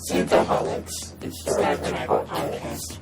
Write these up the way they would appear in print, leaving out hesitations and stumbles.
Synthaholics. It's the Irrational Podcast.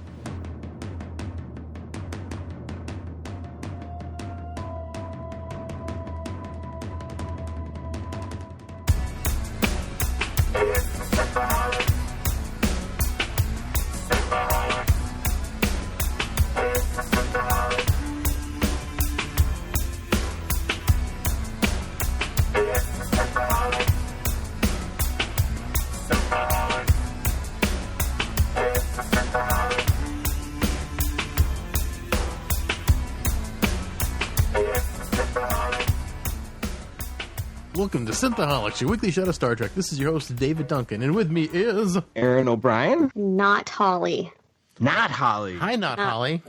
Welcome to Synthaholics, your weekly show of Star Trek. This is your host, David Duncan, and with me is... Arron O'Brien? Not Holly. Not Holly. Hi, not Holly.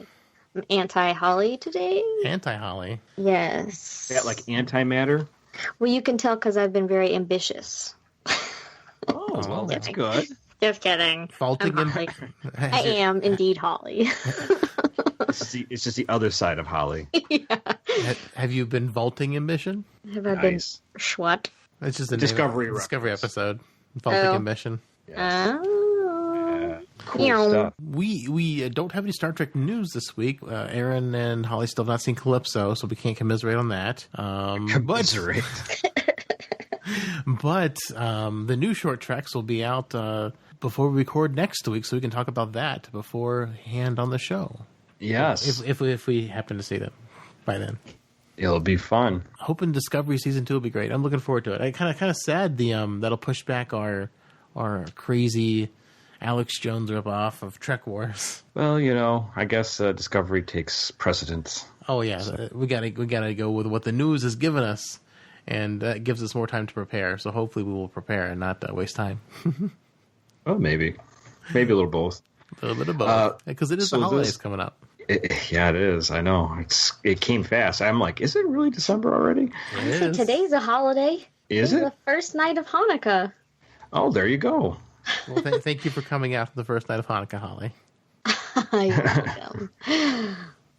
I'm anti-Holly today. Anti-Holly? Yes. Is that like antimatter? Well, you can tell because I've been very ambitious. Oh, well, that's good. Just kidding. Faulting I'm Holly. I am indeed Holly. It's just the other side of Holly. Yeah. Have you been vaulting ambition? Have I been what? It's just a Discovery episode. Vaulting ambition. Yes. Oh. Cool stuff. We don't have any Star Trek news this week. Aaron and Holly still have not seen Calypso, so we can't commiserate on that. Commiserate. But the new short tracks will be out before we record next week, so we can talk about that beforehand on the show. Yes. If we happen to see them by then. It'll be fun. Hoping Discovery Season 2 will be great. I'm looking forward to it. I kind of sad that'll push back our crazy Alex Jones ripoff of Trek Wars. Well, I guess Discovery takes precedence. Oh yeah, so we gotta go with what the news has given us, and that gives us more time to prepare. So hopefully we will prepare and not waste time. Oh, maybe a little both. A little bit of both, because it is the holidays coming up. Yeah, it is. I know. It came fast. I'm like, is it really December already? Today's a holiday. Is it? The first night of Hanukkah. Oh, there you go. Well, thank you for coming out for the first night of Hanukkah, Holly. You're welcome.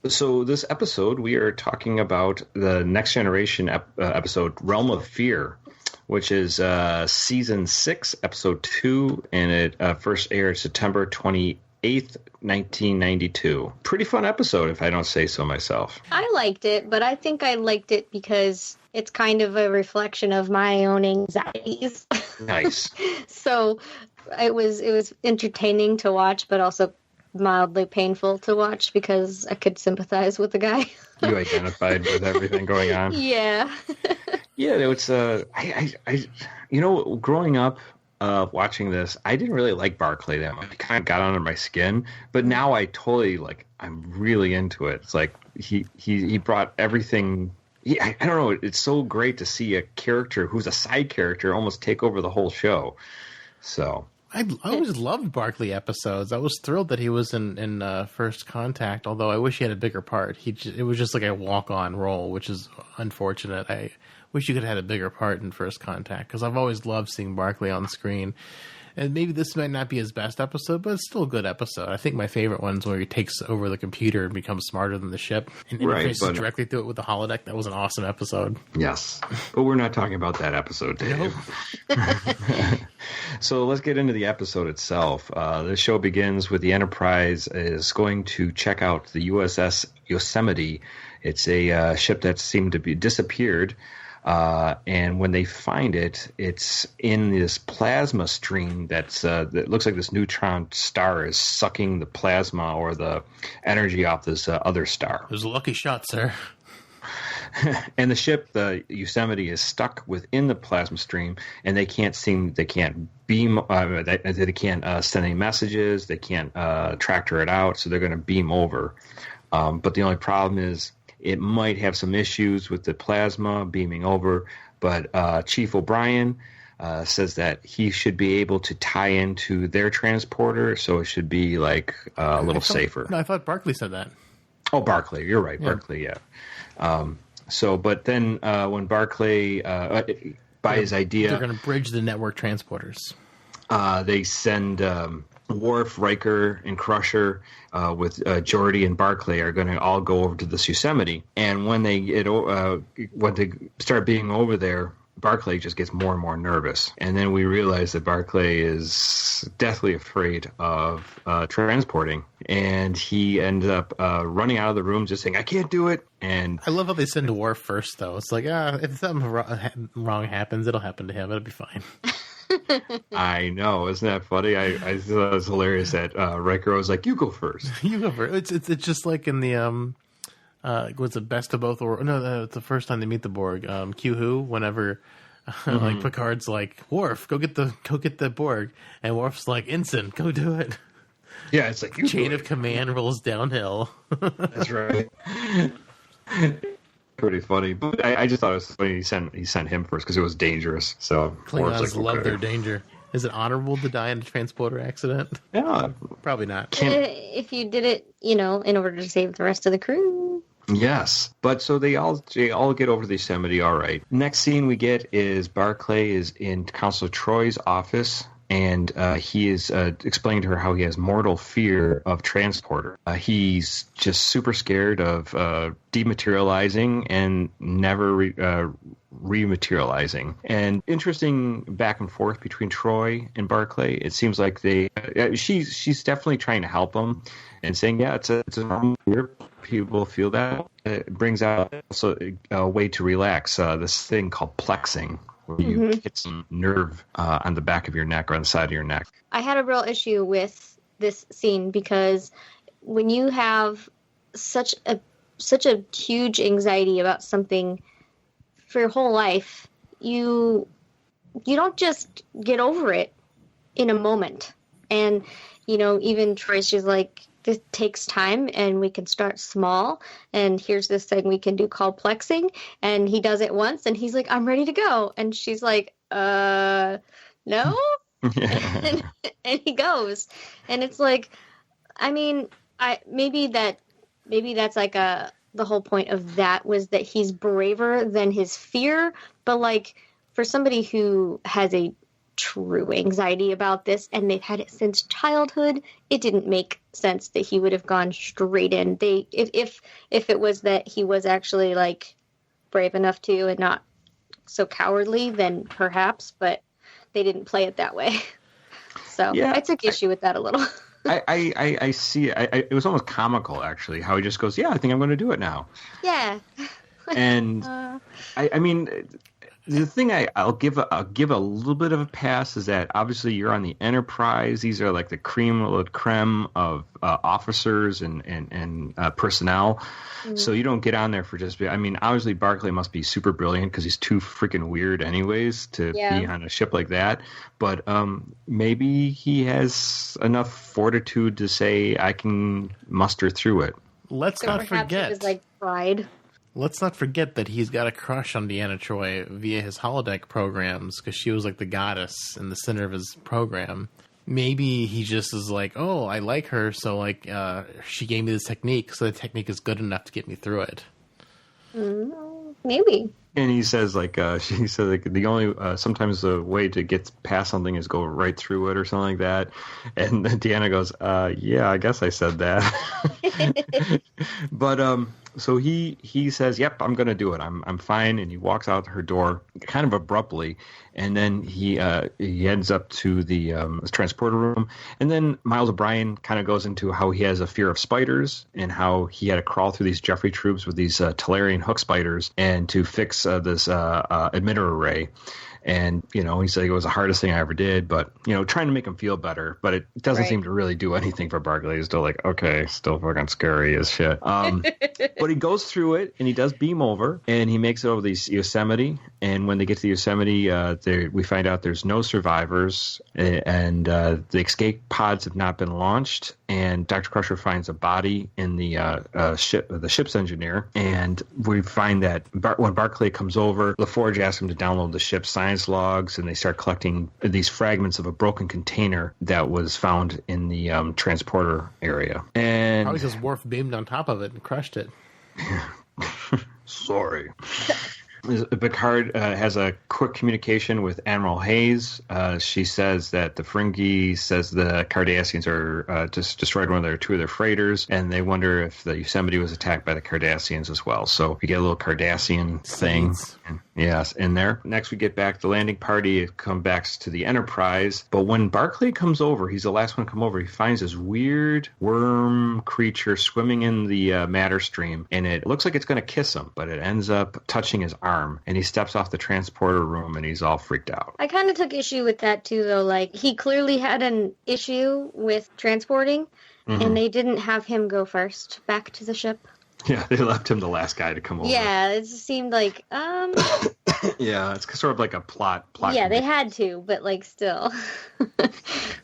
So this episode, we are talking about the Next Generation episode, Realm of Fear, which is Season 6, Episode 2, and it first aired September 28th, 1992. Pretty fun episode, if I don't say so myself. I liked it, but I think I liked it because it's kind of a reflection of my own anxieties. Nice. So it was entertaining to watch, but also mildly painful to watch because I could sympathize with the guy. You identified with everything going on. Yeah. Yeah, it's growing up watching this, I didn't really like Barclay that much. He kind of got under my skin, but now I totally I'm really into it. It's like he brought everything. I don't know. It's so great to see a character who's a side character almost take over the whole show. So I always loved Barclay episodes. I was thrilled that he was in First Contact, although I wish he had a bigger part. It was just like a walk-on role, which is unfortunate. I wish you could have had a bigger part in First Contact, because I've always loved seeing Barclay on the screen. And maybe this might not be his best episode, but it's still a good episode. I think my favorite one is where he takes over the computer and becomes smarter than the ship and interfaces directly through it with the holodeck. That was an awesome episode. Yes, but we're not talking about that episode, Dave. Nope. So let's get into the episode itself. The show begins with the Enterprise is going to check out the USS Yosemite. It's a ship that seemed to be disappeared. And when they find it, it's in this plasma stream that looks like this neutron star is sucking the plasma or the energy off this other star. It was a lucky shot, sir. And the ship, the Yosemite, is stuck within the plasma stream, and they can't beam, they can't send any messages, they can't tractor it out, so they're going to beam over. But the only problem is, it might have some issues with the plasma beaming over, but Chief O'Brien says that he should be able to tie into their transporter, so it should be a little safer. No, I thought Barclay said that. Oh, Barclay, you're right, yeah. Barclay, yeah. But then when Barclay, by his idea, they're going to bridge the network transporters. They send Worf, Riker, and Crusher with Geordi and Barclay are going to all go over to this Yosemite. And when they start being over there, Barclay just gets more and more nervous. And then we realize that Barclay is deathly afraid of transporting. And he ended up running out of the room just saying, I can't do it. And I love how they send Worf first, though. It's like, if something wrong happens, it'll happen to him. It'll be fine. I know. Isn't that funny? I thought it was hilarious that Riker was like, you go first. You go first. It's just like in the... was it Best of Both Worlds? No, it's the first time they meet the Borg. Q-Who, whenever like Picard's like, Worf, go get the Borg, and Worf's like, Ensign, go do it. Yeah, it's like chain of command rolls downhill. That's right. Pretty funny, but I just thought it was funny he sent him first because it was dangerous. So Klingons love their danger. Is it honorable to die in a transporter accident? Yeah, probably not. If you did it, in order to save the rest of the crew. Yes, but so they all get over to the Yosemite. All right. Next scene we get is Barclay is in Counselor Troy's office, and he is explaining to her how he has mortal fear of transporter. He's just super scared of dematerializing and never rematerializing. And interesting back and forth between Troy and Barclay. It seems like she's definitely trying to help him and saying, yeah, it's a normal fear. People feel that. It brings out also a way to relax. This thing called plexing, where you hit some nerve on the back of your neck or on the side of your neck. I had a real issue with this scene because when you have such a huge anxiety about something for your whole life, you don't just get over it in a moment. And even Troy's just like, this takes time, and we can start small, and here's this thing we can do called plexing, and he does it once, and he's like, I'm ready to go, and she's like, no? and he goes, and it's like, I mean, maybe that's like the whole point of that was that he's braver than his fear, but like, for somebody who has a true anxiety about this, and they've had it since childhood, it didn't make sense that he would have gone straight in. If it was that he was actually like brave enough to and not so cowardly, then perhaps, but they didn't play it that way. So yeah, I took issue with that a little. I see. It was almost comical, actually, how he just goes, yeah, I think I'm going to do it now. Yeah. And I mean, the thing I'll give a little bit of a pass is that obviously you're on the Enterprise. These are like the cream of the creme of officers and personnel. Mm-hmm. So you don't get on there for just. I mean, obviously Barclay must be super brilliant because he's too freaking weird, anyways, to be on a ship like that. But maybe he has enough fortitude to say, I can muster through it. Let's not forget. It was like pride. Let's not forget that he's got a crush on Deanna Troi via his holodeck programs because she was like the goddess in the center of his program. Maybe he just is like, oh, I like her, so like she gave me this technique, so the technique is good enough to get me through it. Maybe. And he says she said like the only sometimes the way to get past something is go right through it or something like that. And Deanna goes, yeah, I guess I said that. But so he says, yep, I'm going to do it. I'm fine. And he walks out her door kind of abruptly. And then he heads up to the transporter room. And then Miles O'Brien kind of goes into how he has a fear of spiders and how he had to crawl through these Jeffrey tubes with these Tellurian hook spiders and to fix this emitter array. And, he said it was the hardest thing I ever did, but, trying to make him feel better. But it doesn't seem to really do anything for Barclay. He's still like, okay, still fucking scary as shit. But he goes through it, and he does beam over, and he makes it over the Yosemite. And when they get to the Yosemite, we find out there's no survivors, and the escape pods have not been launched. And Dr. Crusher finds a body in the ship's engineer. And we find that when Barclay comes over, LaForge asks him to download the ship's science logs, and they start collecting these fragments of a broken container that was found in the transporter area. And probably because Worf beamed on top of it and crushed it. Sorry. Picard has a quick communication with Admiral Hayes. She says that the Ferengi says the Cardassians are just destroyed two of their freighters, and they wonder if the Yosemite was attacked by the Cardassians as well. So we get a little Cardassian thing. Yes, and there. Next, we get back. The landing party comes back to the Enterprise. But when Barclay comes over, he's the last one to come over. He finds this weird worm creature swimming in the matter stream, and it looks like it's going to kiss him, but it ends up touching his arm, and he steps off the transporter room, and he's all freaked out. I kind of took issue with that too, though. Like, he clearly had an issue with transporting, and they didn't have him go first back to the ship. Yeah, they left him the last guy to come over. Yeah, it just seemed like, Yeah, it's sort of like a plot. Yeah, they had to, but, like, still.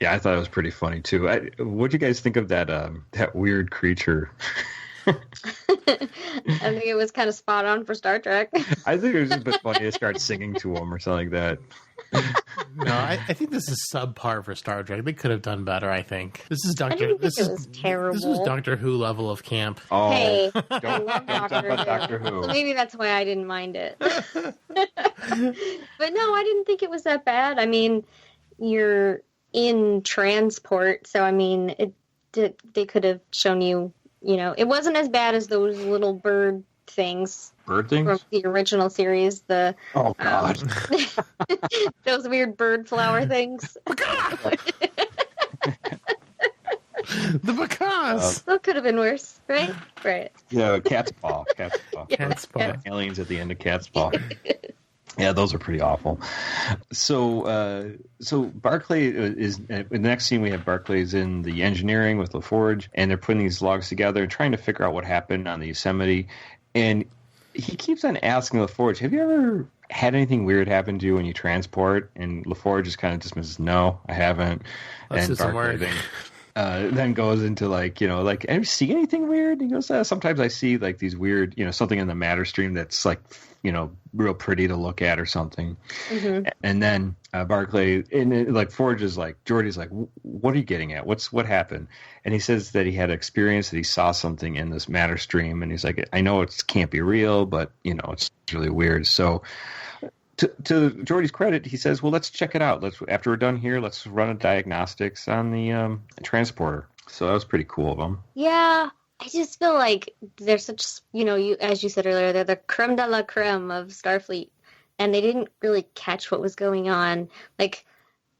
Yeah, I thought it was pretty funny, too. What do you guys think of that weird creature? I think it was kind of spot on for Star Trek. I think it was just a bit funny to start singing to him or something like that. No, I think this is subpar for Star Trek. They could have done better, I think. This is Doctor. I didn't think it was terrible. This was Doctor Who level of camp. Oh, Hey, I don't love talk about Doctor Who. So maybe that's why I didn't mind it. But no, I didn't think it was that bad. I mean, you're in transport, so I mean, they could have shown you, it wasn't as bad as those little bird things. Bird things? From the original series. Oh, God. Those weird bird flower things. The macaws. That could have been worse, right? Right. Yeah, cat's paw. Cat's paw. Aliens at the end of cat's paw. Yeah, those are pretty awful. So Barclay is in the next scene. We have Barclay's in the engineering with LaForge, and they're putting these logs together and trying to figure out what happened on the Yosemite. And he keeps on asking LaForge, "Have you ever had anything weird happen to you when you transport?" And LaForge just kind of dismisses, "No, I haven't." And Barclay then goes into have you seen anything weird? And he goes, "Sometimes I see like these weird, something in the matter stream that's like, real pretty to look at or something." Mm-hmm. And then Barclay, and Forge is like, Geordi's like, "What are you getting at? What happened?" And he says that he had experience that he saw something in this matter stream, and he's like, "I know it can't be real, but it's really weird." So to Geordi's credit, he says, "Well, let's check it out. After we're done here, let's run a diagnostics on the transporter." So that was pretty cool of him. Yeah. I just feel like they're such, as you said earlier, they're the creme de la creme of Starfleet, and they didn't really catch what was going on. Like,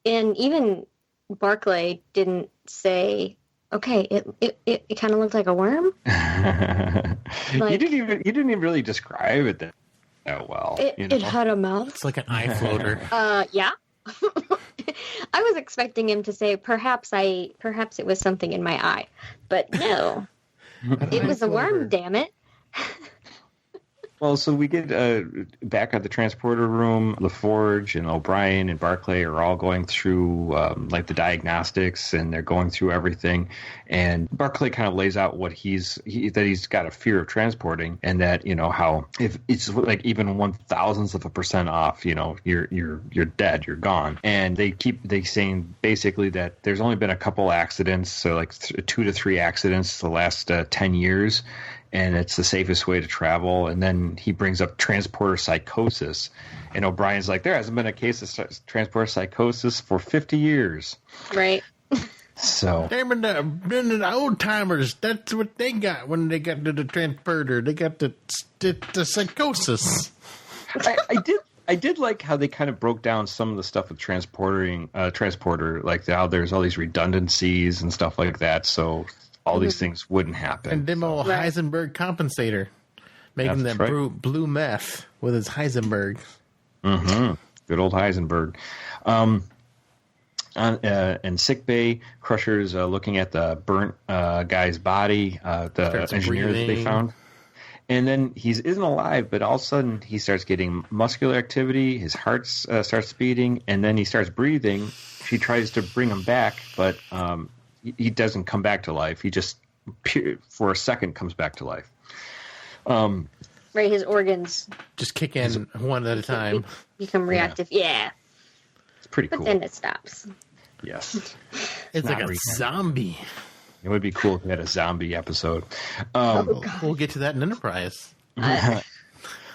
and even Barclay didn't say, "Okay, it kind of looked like a worm." You didn't even really describe it that well. It had a mouth. It's like an eye floater. Yeah. I was expecting him to say, perhaps it was something in my eye, but no. It was a worm, damn it. Well, so we get back at the transporter room. LaForge and O'Brien and Barclay are all going through the diagnostics, and they're going through everything. And Barclay kind of lays out what he's got a fear of transporting, and that how if it's like even 1/1000% off, you're dead, you're gone. And they saying basically that there's only been a couple accidents, so like 2 to 3 accidents the last 10 years. And it's the safest way to travel. And then he brings up transporter psychosis. And O'Brien's like, there hasn't been a case of transporter psychosis for 50 years. Right. So. Damn, the old timers, that's what they got when they got to the transporter. They got the psychosis. I did like how they kind of broke down some of the stuff with transporter, like how there's all these redundancies and stuff like that. So all these things wouldn't happen. And demo Heisenberg compensator, making that blue meth with his Heisenberg. Mm-hmm. Good old Heisenberg. In sickbay, Crusher's looking at the burnt guy's body, the engineer that they found. And then he isn't alive, but all of a sudden he starts getting muscular activity. His heart starts beating, and then he starts breathing. She tries to bring him back, but he doesn't come back to life. He just, for a second, comes back to life. Right, his organs just kick in one at a time. Become reactive. Yeah. It's pretty cool. But then it stops. Yes. It's like a zombie. It would be cool if we had a zombie episode. We'll get to that in Enterprise.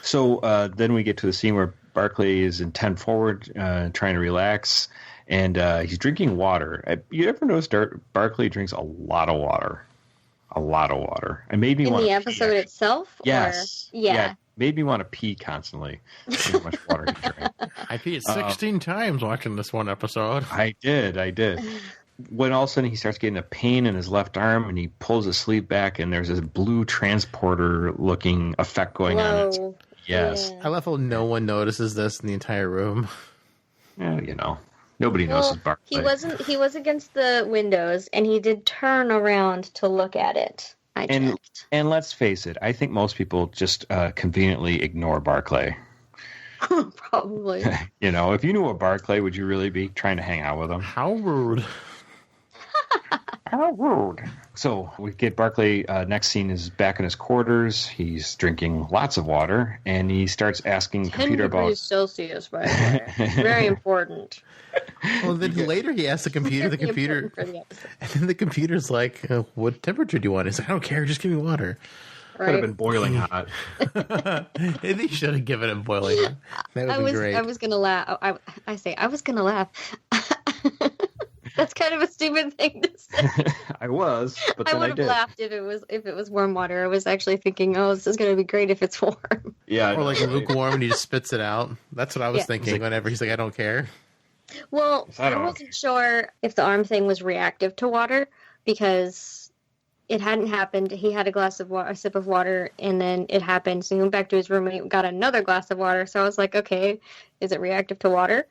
So then we get to the scene where Barclay is in 10 forward, trying to relax, and he's drinking water. You ever notice Barclay drinks a lot of water? A lot of water. It made me want in the episode itself? Yes. Or? Yeah. made me want to pee constantly. Too much water he drank. I peed 16 times watching this one episode. I did. When all of a sudden he starts getting a pain in his left arm and he pulls his sleeve back and there's this blue transporter looking effect going on. Yes. Yeah. I love how no one notices this in the entire room. Yeah, nobody notices Barclay. He was against the windows and he did turn around to look at it. I checked. And let's face it, I think most people just conveniently ignore Barclay. Probably. If you knew a Barclay, would you really be trying to hang out with him? How rude. How rude. So we get Barclay, next scene is back in his quarters. He's drinking lots of water, and he starts asking the computer about... 10 degrees Celsius, by the way. Very important. Well, then later he asks the computer, and then the computer's like, what temperature do you want? He's like, I don't care, just give me water. Right? Could have been boiling hot. They should have given him boiling hot. That would be great. I was going to laugh. I was going to laugh. That's kind of a stupid thing to say. I was, but then I would have laughed if it was warm water. I was actually thinking, this is going to be great if it's warm. Yeah, or like lukewarm and he just spits it out. That's what I was thinking whenever he's like, I don't care. Well, I wasn't sure if the arm thing was reactive to water because it hadn't happened. He had a sip of water, and then it happened. So he went back to his room and he got another glass of water. So I was like, okay, is it reactive to water?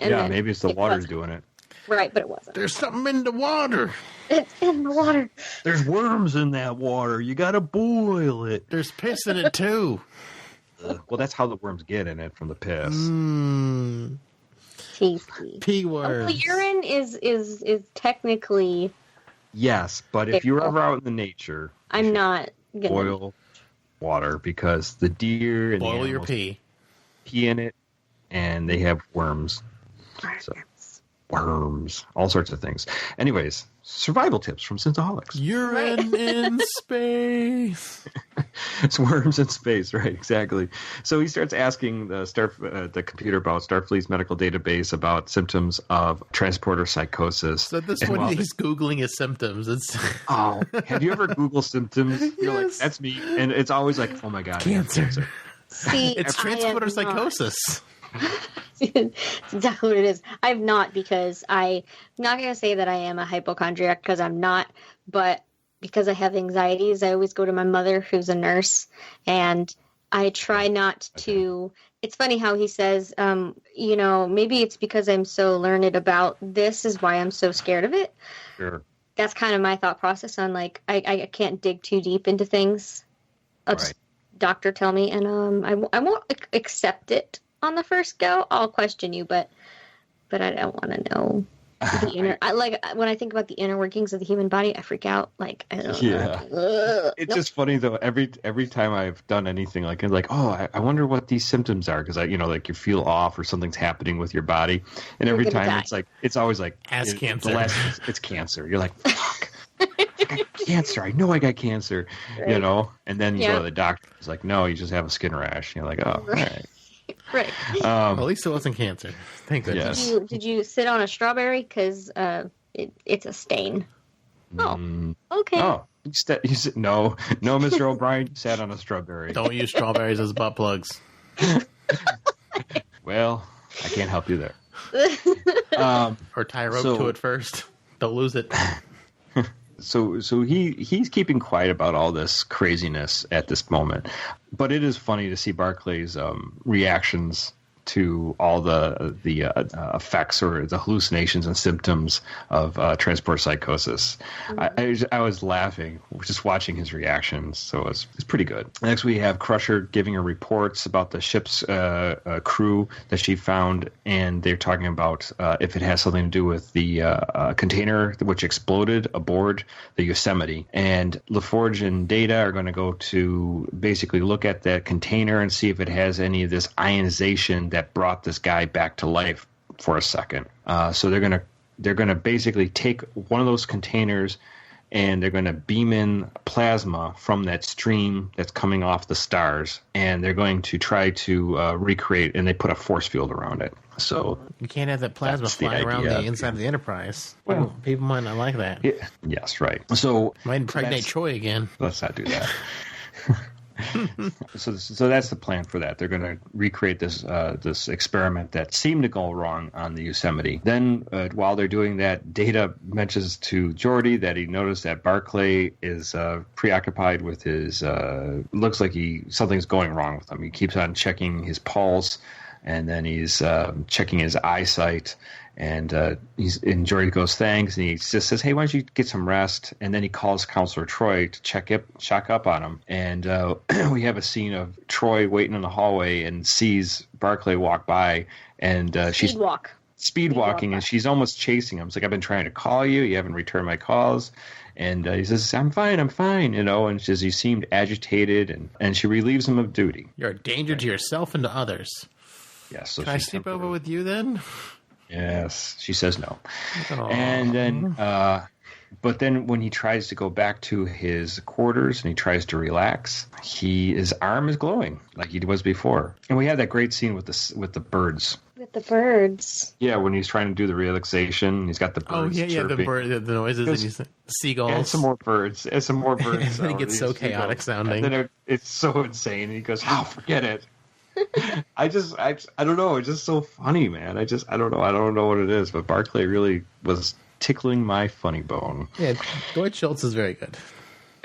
Maybe it's the water's doing it. Right, but it wasn't. There's something in the water. It's in the water. There's worms in that water. You got to boil it. There's piss in it, too. Well, that's how the worms get in it, from the piss. Tasty. Pea worms. Well, urine is technically... Yes, but if you're ever out in the nature... I'm not going to... Boil water, because the deer and boil the your pee in it, and they have worms. So, worms, all sorts of things. Anyways, survival tips from Synthaholics. Urine in space. It's worms in space, right? Exactly. So he starts asking the computer about Starfleet's medical database about symptoms of transporter psychosis. So at this point, he's Googling his symptoms. Have you ever Googled symptoms? You're like, Yes. that's me. And it's always like, oh my God. Cancer. See, It's transporter psychosis. It's exactly what it is. I've not, because I'm not going to say that I am a hypochondriac, because I'm not, but because I have anxieties, I always go to my mother, who's a nurse, and I try not to. It's funny how he says, maybe it's because I'm so learned about this is why I'm so scared of it. Sure. That's kind of my thought process on, like, I can't dig too deep into things. I'll just doctor tell me, and I won't accept it on the first go. I'll question you, but I don't want to know the inner. When I think about the inner workings of the human body, I freak out. Like, I don't know. It's just funny though. Every time I've done anything like I wonder what these symptoms are, because you feel off or something's happening with your body, and every time it's always like cancer. It's cancer. You're like, fuck. I got cancer. I know I got cancer. Right. And then you go to the doctor. It's like, no, you just have a skin rash. You're like, oh, all right. Right. At least it wasn't cancer. Thank goodness. Yes. Did you sit on a strawberry? Because it's a stain. Oh, okay. Oh, no, Mr. O'Brien, you sat on a strawberry. Don't use strawberries as butt plugs. Well, I can't help you there. Or tie a rope to it first. Don't lose it. So he's keeping quiet about all this craziness at this moment, but it is funny to see Barclay's reactions to all the effects or the hallucinations and symptoms of transport psychosis. Mm-hmm. I was laughing just watching his reactions, so it's pretty good. Next, we have Crusher giving her reports about the ship's crew that she found, and they're talking about if it has something to do with the container which exploded aboard the Yosemite. And LaForge and Data are going to go to basically look at that container and see if it has any of this ionization that brought this guy back to life for a second. So they're gonna basically take one of those containers and they're gonna beam in plasma from that stream that's coming off the stars, and they're going to try to recreate, and they put a force field around it. So you can't have that plasma fly around the inside of the Enterprise. Well, people might not like that. Yes, right. So might impregnate Troy again. Let's not do that. So that's the plan for that. They're going to recreate this experiment that seemed to go wrong on the Yosemite. Then, while they're doing that, Data mentions to Geordi that he noticed that Barclay is preoccupied with his. Looks like something's going wrong with him. He keeps on checking his pulse, and then he's checking his eyesight. And Geordi goes, thanks, and he just says, hey, why don't you get some rest? And then he calls Counselor Troy to check up on him. And we have a scene of Troy waiting in the hallway and sees Barclay walk by, and she's speed walking, and she's almost chasing him. It's like, I've been trying to call you. You haven't returned my calls. And he says, I'm fine, you know, and he seemed agitated, and she relieves him of duty. You're a danger to yourself and to others. Yes. So can I sleep over with you then? Yes, she says no. Aww. And then, but then when he tries to go back to his quarters and he tries to relax, his arm is glowing like he was before. And we had that great scene with the birds. With the birds. Yeah, when he's trying to do the relaxation, he's got the birds. Oh yeah, the noises and the seagulls. And some more birds. And some more birds. And it gets so chaotic sounding. And then it's so insane. And he goes, "Oh, forget it." I don't know. It's just so funny, man. I don't know. I don't know what it is, but Barclay really was tickling my funny bone. Yeah, Dwight Schultz is very good.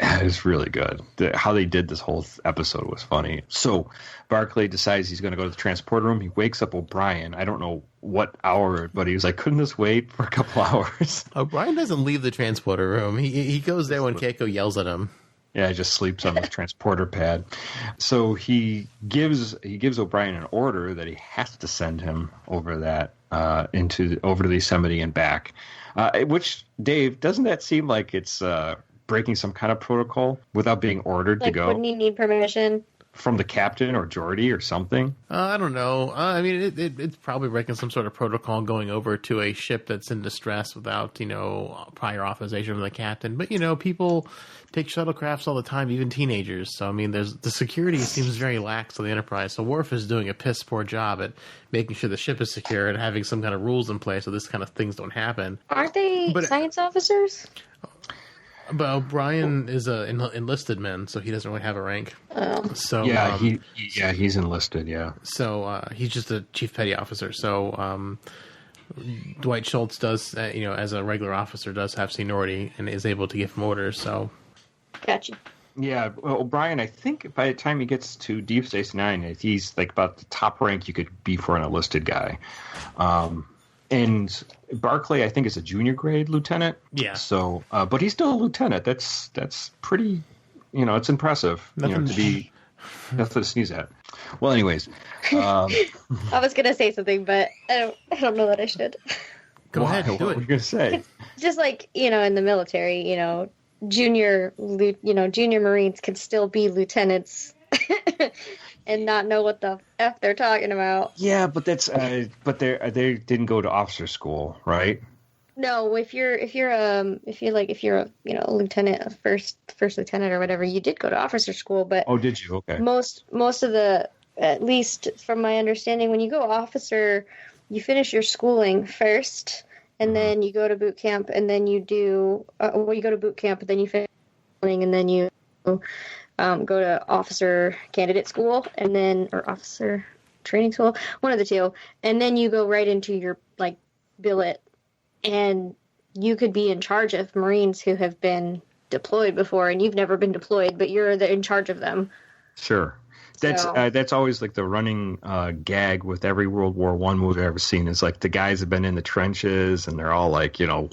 It's really good. How they did this whole episode was funny. So Barclay decides he's going to go to the transporter room. He wakes up O'Brien. I don't know what hour, but he was like, couldn't this wait for a couple hours? O'Brien doesn't leave the transporter room. He goes there when Keiko yells at him. Yeah, he just sleeps on the transporter pad. So he gives O'Brien an order that he has to send him over over to the Yosemite and back. Which, Dave, doesn't that seem like it's breaking some kind of protocol without being ordered to go? Wouldn't he need permission? From the captain or Geordi or something? I don't know. I mean, it's probably breaking some sort of protocol going over to a ship that's in distress without, prior authorization from the captain. But, people take shuttlecrafts all the time, even teenagers. So, I mean, the security seems very lax on the Enterprise. So Worf is doing a piss poor job at making sure the ship is secure and having some kind of rules in place so this kind of things don't happen. Aren't they science officers? But O'Brien is an enlisted man, so he doesn't really have a rank. So yeah, he's enlisted. Yeah. So he's just a chief petty officer. So Dwight Schultz does, as a regular officer, does have seniority and is able to give him orders. So. Gotcha. Yeah, well, O'Brien, I think by the time he gets to Deep Space Nine, he's like about the top rank you could be for an enlisted guy. And Barclay, I think, is a junior grade lieutenant. Yeah. So, but he's still a lieutenant. That's pretty, it's impressive. Nothing to be nothing to sneeze at. Well, anyways, I was gonna say something, but I don't know that I should. Go ahead. What were you gonna say? Just like in the military, junior Marines can still be lieutenants. And not know what the F they're talking about. Yeah, but that's they didn't go to officer school, right? No, if you're a lieutenant, a first lieutenant or whatever, you did go to officer school. But oh, did you? Okay. Most of the, at least from my understanding, when you go officer, you finish your schooling first, and then you go to boot camp, and then you do you go to boot camp, and then you finish schooling, and then you. Go to officer candidate school or officer training school, one of the two. And then you go right into your billet, and you could be in charge of Marines who have been deployed before, and you've never been deployed, but you're in charge of them. Sure. That's always like the running gag with every World War I movie I've ever seen. It's like the guys have been in the trenches and they're all like, they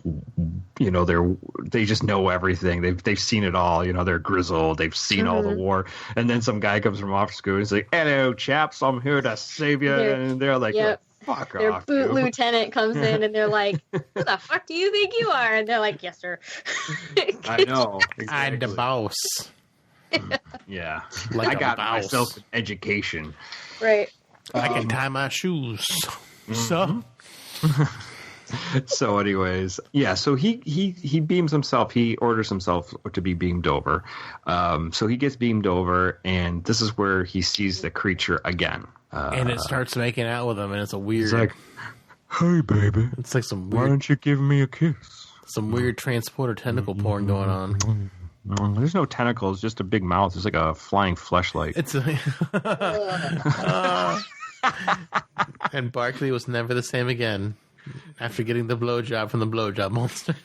just know everything. They've seen it all. They're grizzled. They've seen all the war. And then some guy comes from officer school and he's like, "Hello, chaps, I'm here to save you." And they're like, yep. "Fuck Their off." Their boot lieutenant comes in and they're like, "Who the fuck do you think you are?" And they're like, "Yes, sir." I know. Exactly. I'm the boss. Yeah, like I got myself an education. Right. I can tie my shoes. So. So, anyways, yeah. So he beams himself. He orders himself to be beamed over. So he gets beamed over, and this is where he sees the creature again. And it starts making out with him, and it's a weird. It's like, "Hey, baby, it's like some weird. Why don't you give me a kiss?" Some weird transporter tentacle porn going on. There's no tentacles, just a big mouth. It's like a flying fleshlight. It's and Barclay was never the same again after getting the blowjob from the blowjob monster.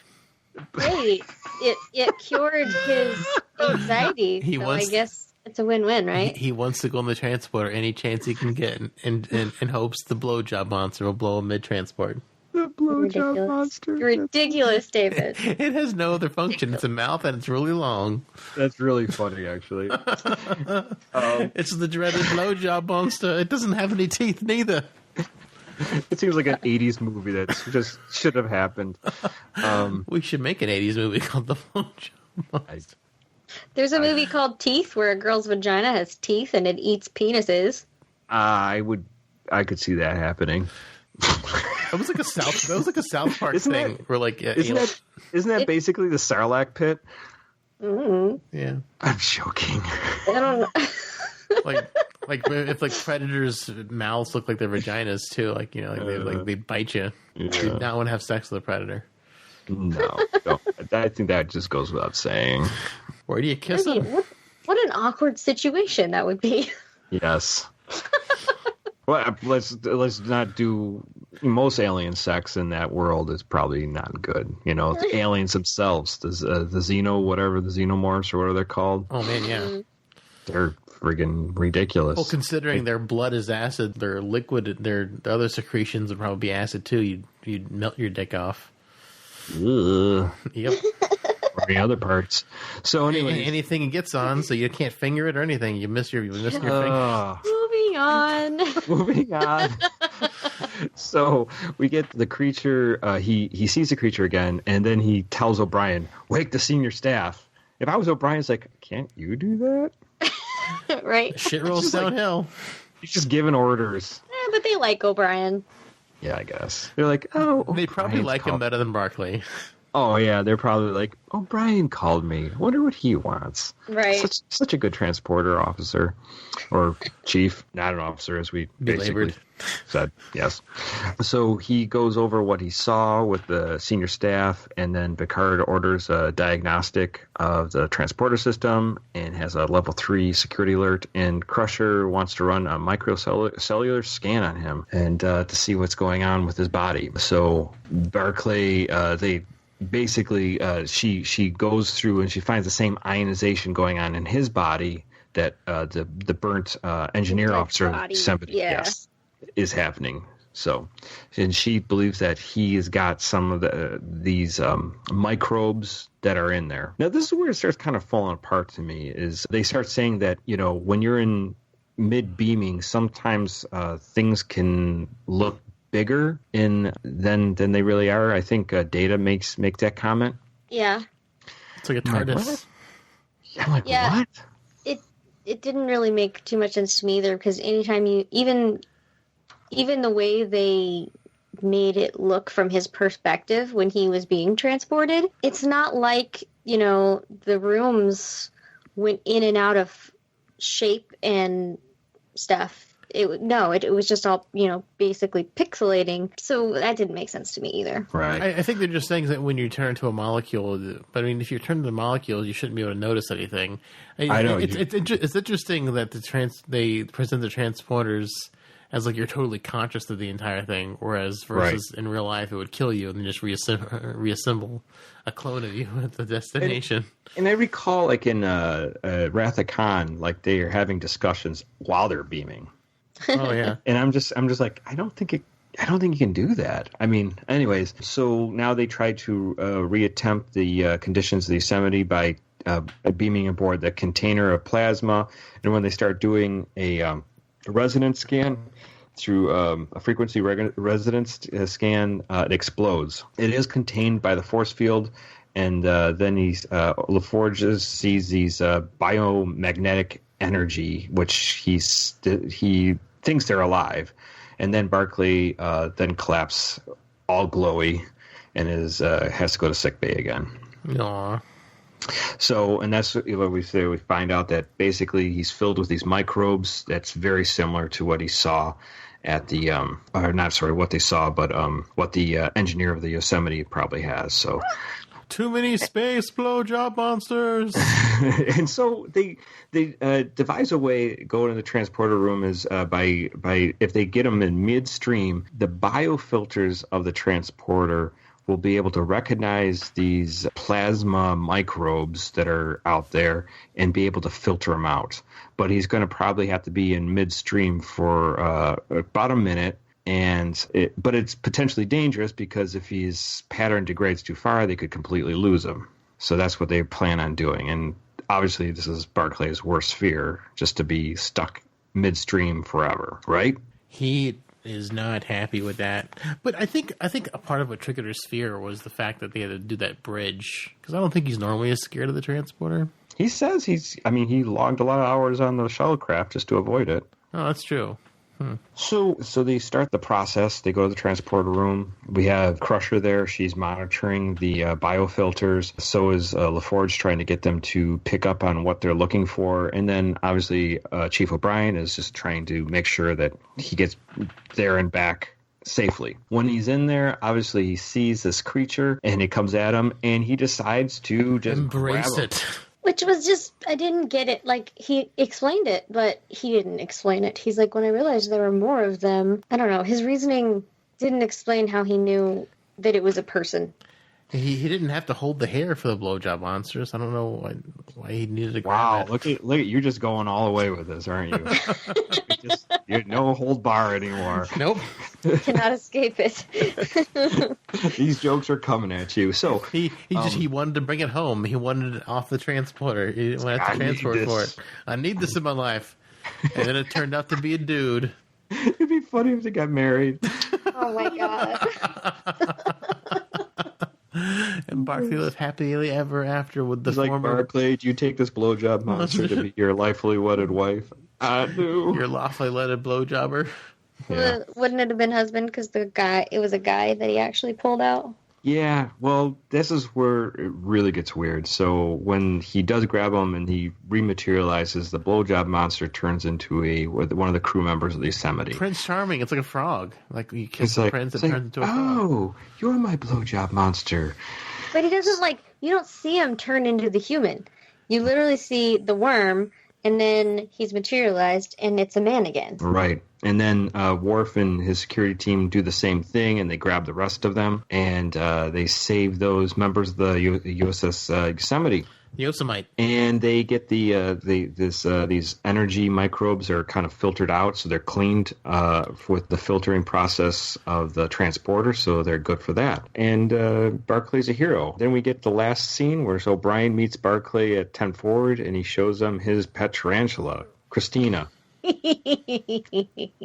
Hey, it cured his anxiety. I guess it's a win-win, right? He wants to go on the transporter any chance he can get, and hopes the blowjob monster will blow him mid-transport. The blowjob monster. Ridiculous, David. It has no other function. It's a mouth and it's really long. That's really funny, actually. It's the dreaded blowjob monster. It doesn't have any teeth, neither. It seems like an 80s movie that just should have happened. We should make an 80s movie called The Blowjob Monster. There's a movie called Teeth where a girl's vagina has teeth and it eats penises. I could see that happening. That was like a South Park thing. Where like, isn't that basically the Sarlacc pit? Mm-hmm. Yeah, I'm joking. I don't know. like if like predators' mouths look like their vaginas too, they bite you. Yeah. You do not want to have sex with a predator. No, I think that just goes without saying. Where do you kiss them? What an awkward situation that would be. Yes. Well, let's not do most alien sex in that world is probably not good. The aliens themselves, the xenomorphs or whatever they're called. Oh man, yeah, they're friggin' ridiculous. Well, considering their blood is acid, their liquid, their other secretions would probably be acid too. You'd melt your dick off. Ugh. Yep. Or any other parts. So anyway, anything it gets on, so you can't finger it or anything. You miss your finger. Moving on. So we get the creature. He sees the creature again, and then he tells O'Brien, "Wake the senior staff." If I was O'Brien, it's like, can't you do that? Right. Shit rolls downhill. He's just giving orders. But they like O'Brien. Yeah, I guess they're like, oh, they probably like him better than Barclay. Oh yeah, they're probably like, O'Brien called me. I wonder what he wants. Right. Such a good transporter officer, or chief, not an officer, as we basically said. Yes. So he goes over what he saw with the senior staff, and then Picard orders a diagnostic of the transporter system and has a level 3 security alert. And Crusher wants to run a microcellular scan on him and to see what's going on with his body. So Barclay, basically, she goes through and she finds the same ionization going on in his body that the burnt engineer officer Yosemite is happening. So, and she believes that he has got some of these microbes that are in there. Now, this is where it starts kind of falling apart to me. Is they start saying that when you're in mid beaming, sometimes things can look bigger than they really are. I think Data makes that comment. Yeah. It's like a TARDIS. I'm like, what? It didn't really make too much sense to me either, because anytime even the way they made it look from his perspective when he was being transported, it's not like, the rooms went in and out of shape and stuff. It was just all, basically pixelating. So that didn't make sense to me either. Right. I think they're just saying that when you turn to a molecule, but I mean, if you turn to the molecule, you shouldn't be able to notice anything. I know. It's interesting that they present the transporters as like you're totally conscious of the entire thing, versus in real life it would kill you and then just reassemble a clone of you at the destination. And I recall, like in Wrath of Khan, like they are having discussions while they're beaming. Oh yeah. And I'm just like, I don't think you can do that. I mean, anyways, so now they try to reattempt the conditions of the Yosemite by beaming aboard the container of plasma, and when they start doing a resonance scan through a frequency resonance scan, it explodes. It is contained by the force field, and then LaForge sees these biomagnetic energy, which he thinks they're alive, and then Barclay then collapses all glowy and has to go to sickbay again. Aww. So, and that's what we say. We find out that basically he's filled with these microbes. That's very similar to what he saw at the, what they saw, but what the engineer of the Yosemite probably has. So, Too many space blowjob monsters. And so they devise a way going in the transporter room is by if they get them in midstream, the biofilters of the transporter will be able to recognize these plasma microbes that are out there and be able to filter them out. But he's going to probably have to be in midstream for about a minute. But it's potentially dangerous because if his pattern degrades too far, they could completely lose him. So that's what they plan on doing. And obviously, this is Barclay's worst fear, just to be stuck midstream forever, right? He is not happy with that. But I think a part of what triggered his fear was the fact that they had to do that bridge. Because I don't think he's normally as scared of the transporter. He says he logged a lot of hours on the shuttlecraft just to avoid it. Oh, that's true. So they start the process. They go to the transporter room. We have Crusher there. She's monitoring the biofilters. So is LaForge trying to get them to pick up on what they're looking for. And then, obviously, Chief O'Brien is just trying to make sure that he gets there and back safely. When he's in there, obviously, he sees this creature, and it comes at him, and he decides to just embrace it. Which was just, I didn't get it. Like, he explained it, but he didn't explain it. He's like, when I realized there were more of them, I don't know, his reasoning didn't explain how he knew that it was a person. He didn't have to hold the hair for the blowjob monsters. I don't know why he needed to grab it. Look at you're just going all the way with this, aren't you? You're no hold bar anymore. Nope. Cannot escape it. These jokes are coming at you. So he wanted to bring it home. He wanted it off the transporter. He didn't want to have to transport for it. I need this in my life. And then it turned out to be a dude. It'd be funny if they got married. Oh my god. And Barclay lived happily ever after with the former... like, Barclay, do you take this blowjob monster to be your lawfully wedded wife? I do. Your lawfully wedded blowjobber? Yeah. Wouldn't it have been husband because it was a guy that he actually pulled out? Yeah, well, this is where it really gets weird. So when he does grab him and he rematerializes, the blowjob monster turns into one of the crew members of the Yosemite. Prince Charming. It's like a frog. Like you kiss the prince, it turns into a frog. Oh, you're my blowjob monster. But he doesn't you don't see him turn into the human. You literally see the worm, and then he's materialized, and it's a man again. Right. And then Worf and his security team do the same thing, and they grab the rest of them, and they save those members of the USS Yosemite. Yosemite. And they get these energy microbes are kind of filtered out, so they're cleaned with the filtering process of the transporter, so they're good for that. And Barclay's a hero. Then we get the last scene where O'Brien meets Barclay at 10 Forward, and he shows them his pet tarantula, Christina.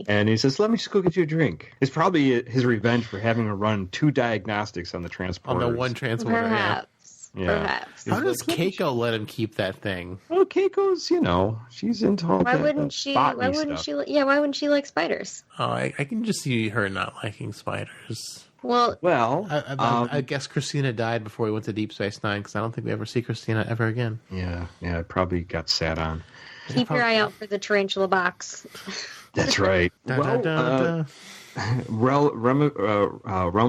And he says, let me just go get you a drink. It's probably his revenge for having to run 2 diagnostics on the transporter. On the one transporter, Perhaps. How does Keiko let him keep that thing? Well, Keiko's, she's into all Why that. wouldn't she? Why wouldn't she? Yeah, why wouldn't she like spiders? Oh, I can just see her not liking spiders. Well, I guess Christina died before we went to Deep Space Nine because I don't think we ever see Christina ever again. Yeah, it probably got sat on. Keep your eye out for the tarantula box. That's right. Realm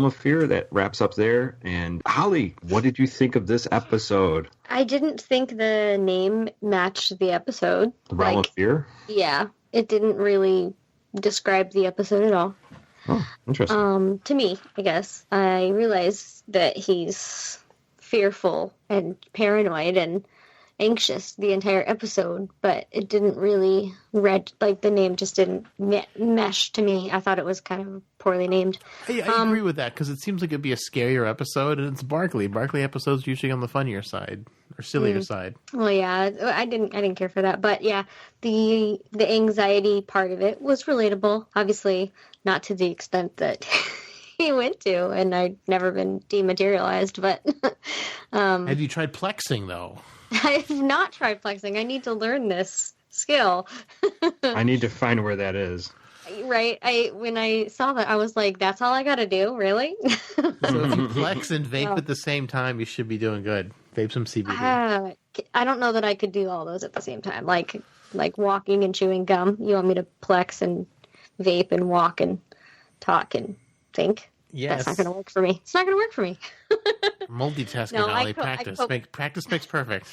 of Fear, that wraps up there. And Holly, what did you think of this episode? I didn't think the name matched the episode. Realm of Fear? Yeah, it didn't really describe the episode at all. Oh, interesting. To me, I guess. I realized that he's fearful and paranoid and anxious the entire episode, but it didn't really the name just didn't mesh to me. I thought it was kind of poorly named. I agree with that because it seems like it'd be a scarier episode, and it's Barclay. Barclay episodes usually on the funnier side or sillier side. Well, yeah, I didn't care for that, but yeah, the anxiety part of it was relatable. Obviously, not to the extent that he went to, and I'd never been dematerialized. But have you tried plexing though? I have not tried plexing. I need to learn this skill. I need to find where that is. Right. When I saw that, I was like, that's all I got to do? Really? So if you flex and vape at the same time, you should be doing good. Vape some CBD. I don't know that I could do all those at the same time. Like walking and chewing gum. You want me to plex and vape and walk and talk and think? Yes. That's not going to work for me. It's not going to work for me. Multitasking, No, Holly. Practice. Practice makes perfect.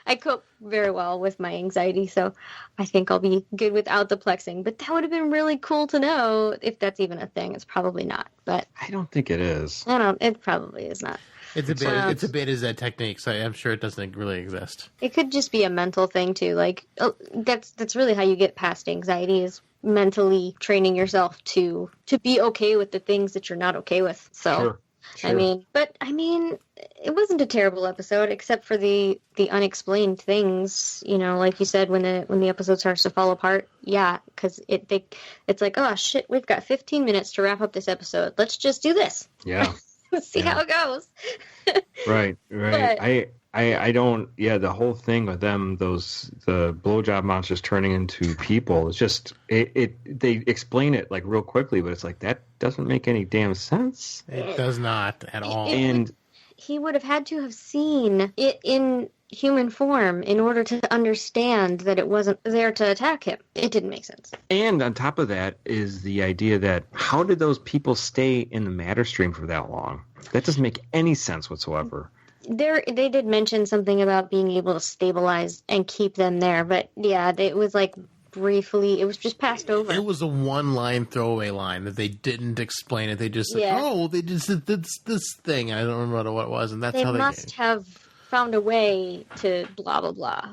I cope very well with my anxiety, so I think I'll be good without the plexing. But that would have been really cool to know if that's even a thing. It's probably not, but I don't think it is. I don't. It probably is not. It's a beta Z technique, so I'm sure it doesn't really exist. It could just be a mental thing too. Like that's really how you get past anxiety is mentally training yourself to be okay with the things that you're not okay with. So. Sure. I mean, it wasn't a terrible episode except for the unexplained things. You know, like you said, when the episode starts to fall apart. Yeah, because it's like, oh shit, we've got 15 minutes to wrap up this episode. Let's just do this. Yeah. Let's see how it goes. Right. But, I don't. Yeah, the whole thing with them, the blowjob monsters turning into people, it's just they explain it like real quickly, but it's like that doesn't make any damn sense. It does not at all. And he would have had to have seen it in human form in order to understand that it wasn't there to attack him. It didn't make sense. And on top of that is the idea that how did those people stay in the matter stream for that long? That doesn't make any sense whatsoever. They did mention something about being able to stabilize and keep them there, but yeah, it was like briefly, it was just passed over. It was a one-line throwaway line that they didn't explain it. They just said, they just did this thing. I don't remember what it was, and that's how they must have found a way to blah, blah, blah.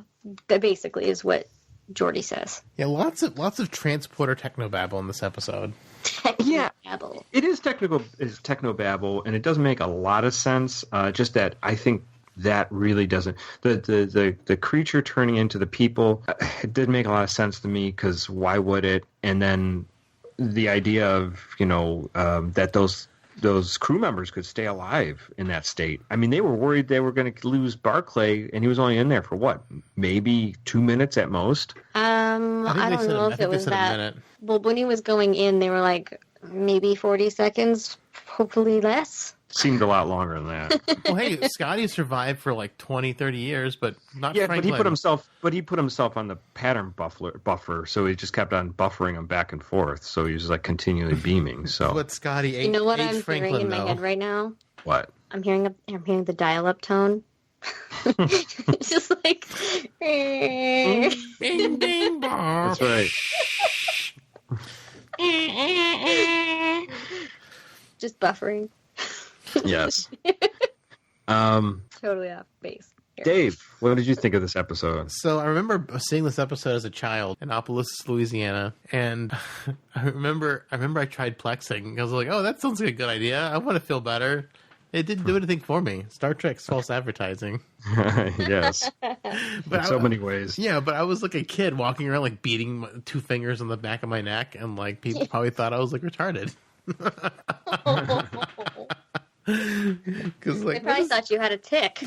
That basically is what Geordi says. Yeah, lots of transporter technobabble in this episode. Yeah, it is technobabble, and it doesn't make a lot of sense. Just that I think that really doesn't. The creature turning into the people, it didn't make a lot of sense to me because why would it? And then the idea of that those crew members could stay alive in that state. I mean, they were worried they were going to lose Barclay, and he was only in there for what, maybe 2 minutes at most. I don't know if it was that. Well, when he was going in, they were like maybe 40 seconds, hopefully less. Seemed a lot longer than that. Well, hey, Scotty survived for like 20, 30 years, but not Franklin. But he put himself on the pattern buffer, so he just kept on buffering him back and forth. So he was like continually beaming. So what Scotty ate. You know what I'm Franklin, hearing in my head right now? What? I'm hearing the dial-up tone. It's just like bing bing bong. That's right. Just buffering. Yes. Totally off base. Here. Dave, what did you think of this episode? So I remember seeing this episode as a child in Annapolis, Louisiana, and I remember I tried plexing. I was like, "Oh, that sounds like a good idea. I want to feel better." It didn't do anything for me. Star Trek's false advertising. Yes. But in so many ways. Yeah, but I was like a kid walking around like beating my 2 fingers on the back of my neck, and like people probably thought I was like retarded. They probably thought you had a tick.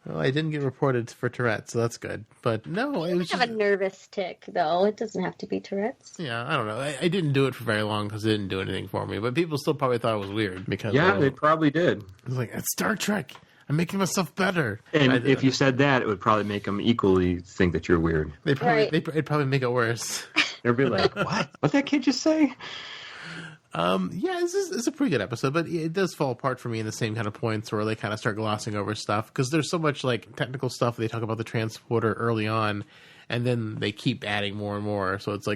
Well, I didn't get reported for Tourette's, so that's good. But no, it was have a nervous tick, though. It doesn't have to be Tourette's. Yeah, I don't know. I didn't do it for very long because it didn't do anything for me. But people still probably thought it was weird because they probably did. I was like, it's Star Trek. I'm making myself better. And if you said that, it would probably make them equally think that you're weird. It'd probably make it worse. They'd be like, what? What'd that kid just say? Yeah, it's a pretty good episode, but it does fall apart for me in the same kind of points where they kind of start glossing over stuff because there's so much like technical stuff. They talk about the transporter early on, and then they keep adding more and more. So it's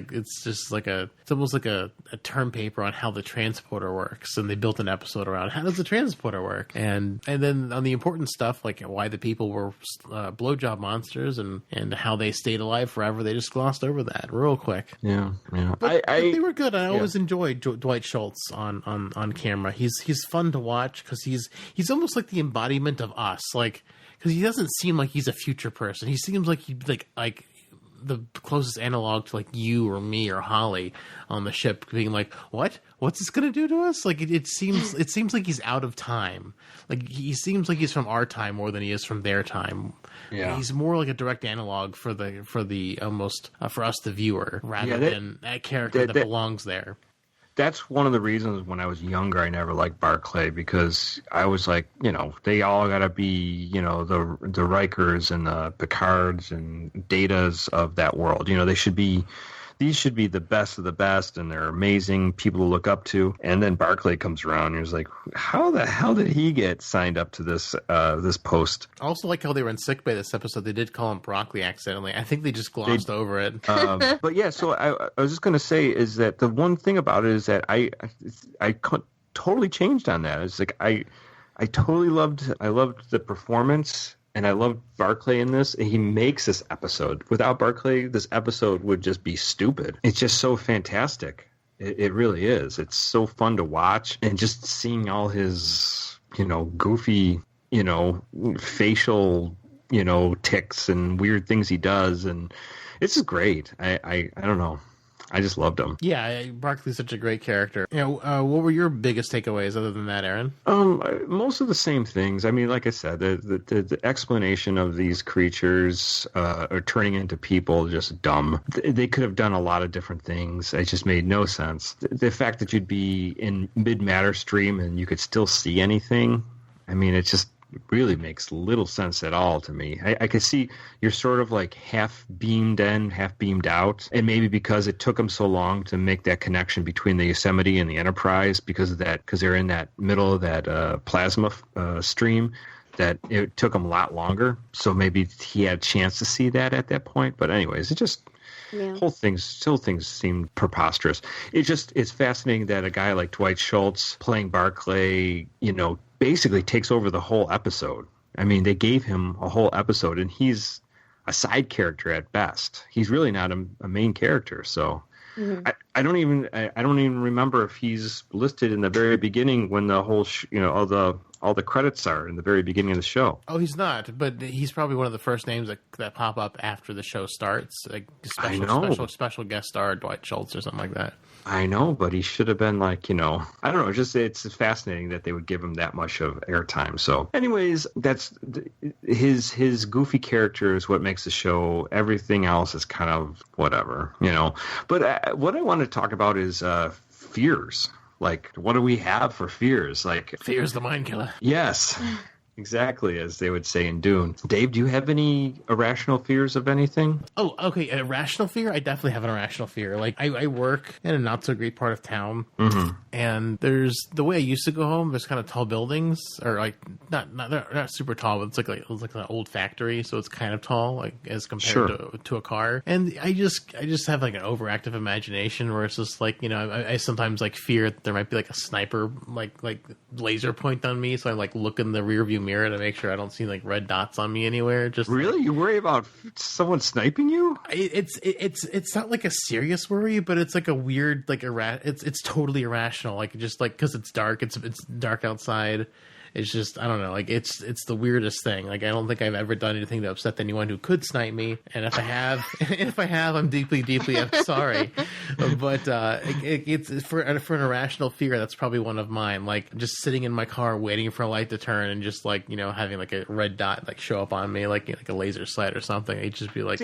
almost like a term paper on how the transporter works, and they built an episode around how does the transporter work, and then on the important stuff like why the people were blowjob monsters and how they stayed alive forever. They just glossed over that real quick. Yeah. But they were good. I always enjoyed Dwight Schultz on camera. He's fun to watch because he's almost like the embodiment of us, like because he doesn't seem like he's a future person. He seems like he'd like the closest analog to like you or me or Holly on the ship being like, what's this going to do to us? Like it seems like he's out of time. Like he seems like he's from our time more than he is from their time. Yeah. He's more like a direct analog for the almost for us, the viewer, rather than that character that belongs there. That's one of the reasons when I was younger I never liked Barclay because I was like, they all got to be, the Rikers and the Picards and Datas of that world. They should be these should be the best of the best, and they're amazing people to look up to. And then Barclay comes around and he's like, how the hell did he get signed up to this this post? I also like how they were in sickbay this episode. They did call him Broccoli accidentally. I think they just glossed over it. But yeah, so I was just going to say is that the one thing about it is that I totally changed on that. It's like I totally loved the performance, and I loved Barclay in this. He makes this episode. Without Barclay, this episode would just be stupid. It's just so fantastic. It really is. It's so fun to watch, and just seeing all his, goofy, facial, tics and weird things he does, and it's just great. I don't know. I just loved him. Yeah, Barclay's such a great character. What were your biggest takeaways other than that, Aaron? Most of the same things. I mean, like I said, the explanation of these creatures are turning into people just dumb. They could have done a lot of different things. It just made no sense. The fact that you'd be in mid-matter stream and you could still see anything, I mean, it really makes little sense at all to me. I could see you're sort of like half beamed in, half beamed out, and maybe because it took them so long to make that connection between the Yosemite and the Enterprise because they're in that middle of that plasma stream, that it took them a lot longer. So maybe he had a chance to see that at that point. But anyways, it just... Yeah. Things seem preposterous. It's fascinating that a guy like Dwight Schultz playing Barclay, basically takes over the whole episode. I mean, they gave him a whole episode, and he's a side character at best. He's really not a main character. So I don't even remember if he's listed in the very beginning when the whole all the credits are in the very beginning of the show. Oh, he's not, but he's probably one of the first names that pop up after the show starts. Like special guest star Dwight Schultz or something like that. I know, but he should have been like, I don't know. It's fascinating that they would give him that much of airtime. So, anyways, that's his goofy character is what makes the show. Everything else is kind of whatever, But what I want to talk about is fears. Like, what do we have for fears? Like, fear's the mind killer. Yes. Exactly, as they would say in Dune. Dave, do you have any irrational fears of anything? Oh, okay. Irrational fear? I definitely have an irrational fear. Like, I work in a not-so-great part of town, and there's the way I used to go home, there's kind of tall buildings, or like, they're not super tall, but it's like an old factory, so it's kind of tall, like, as compared to a car. And I just have, like, an overactive imagination where it's just, like, I sometimes, like, fear that there might be, like, a sniper, like laser point on me, so I, like, look in the rear view mirror to make sure I don't see like red dots on me anywhere. Just really, you worry about someone sniping you? It's not like a serious worry, but it's like a weird it's totally irrational. Like just like because it's dark, it's dark outside. It's just, I don't know, like, it's the weirdest thing. Like, I don't think I've ever done anything to upset anyone who could snipe me. And if I have, I'm deeply, deeply I'm sorry. But it's for an irrational fear, that's probably one of mine. Like, just sitting in my car waiting for a light to turn and just, like, having, like, a red dot, like, show up on me, like a laser sight or something. I'd just be, like,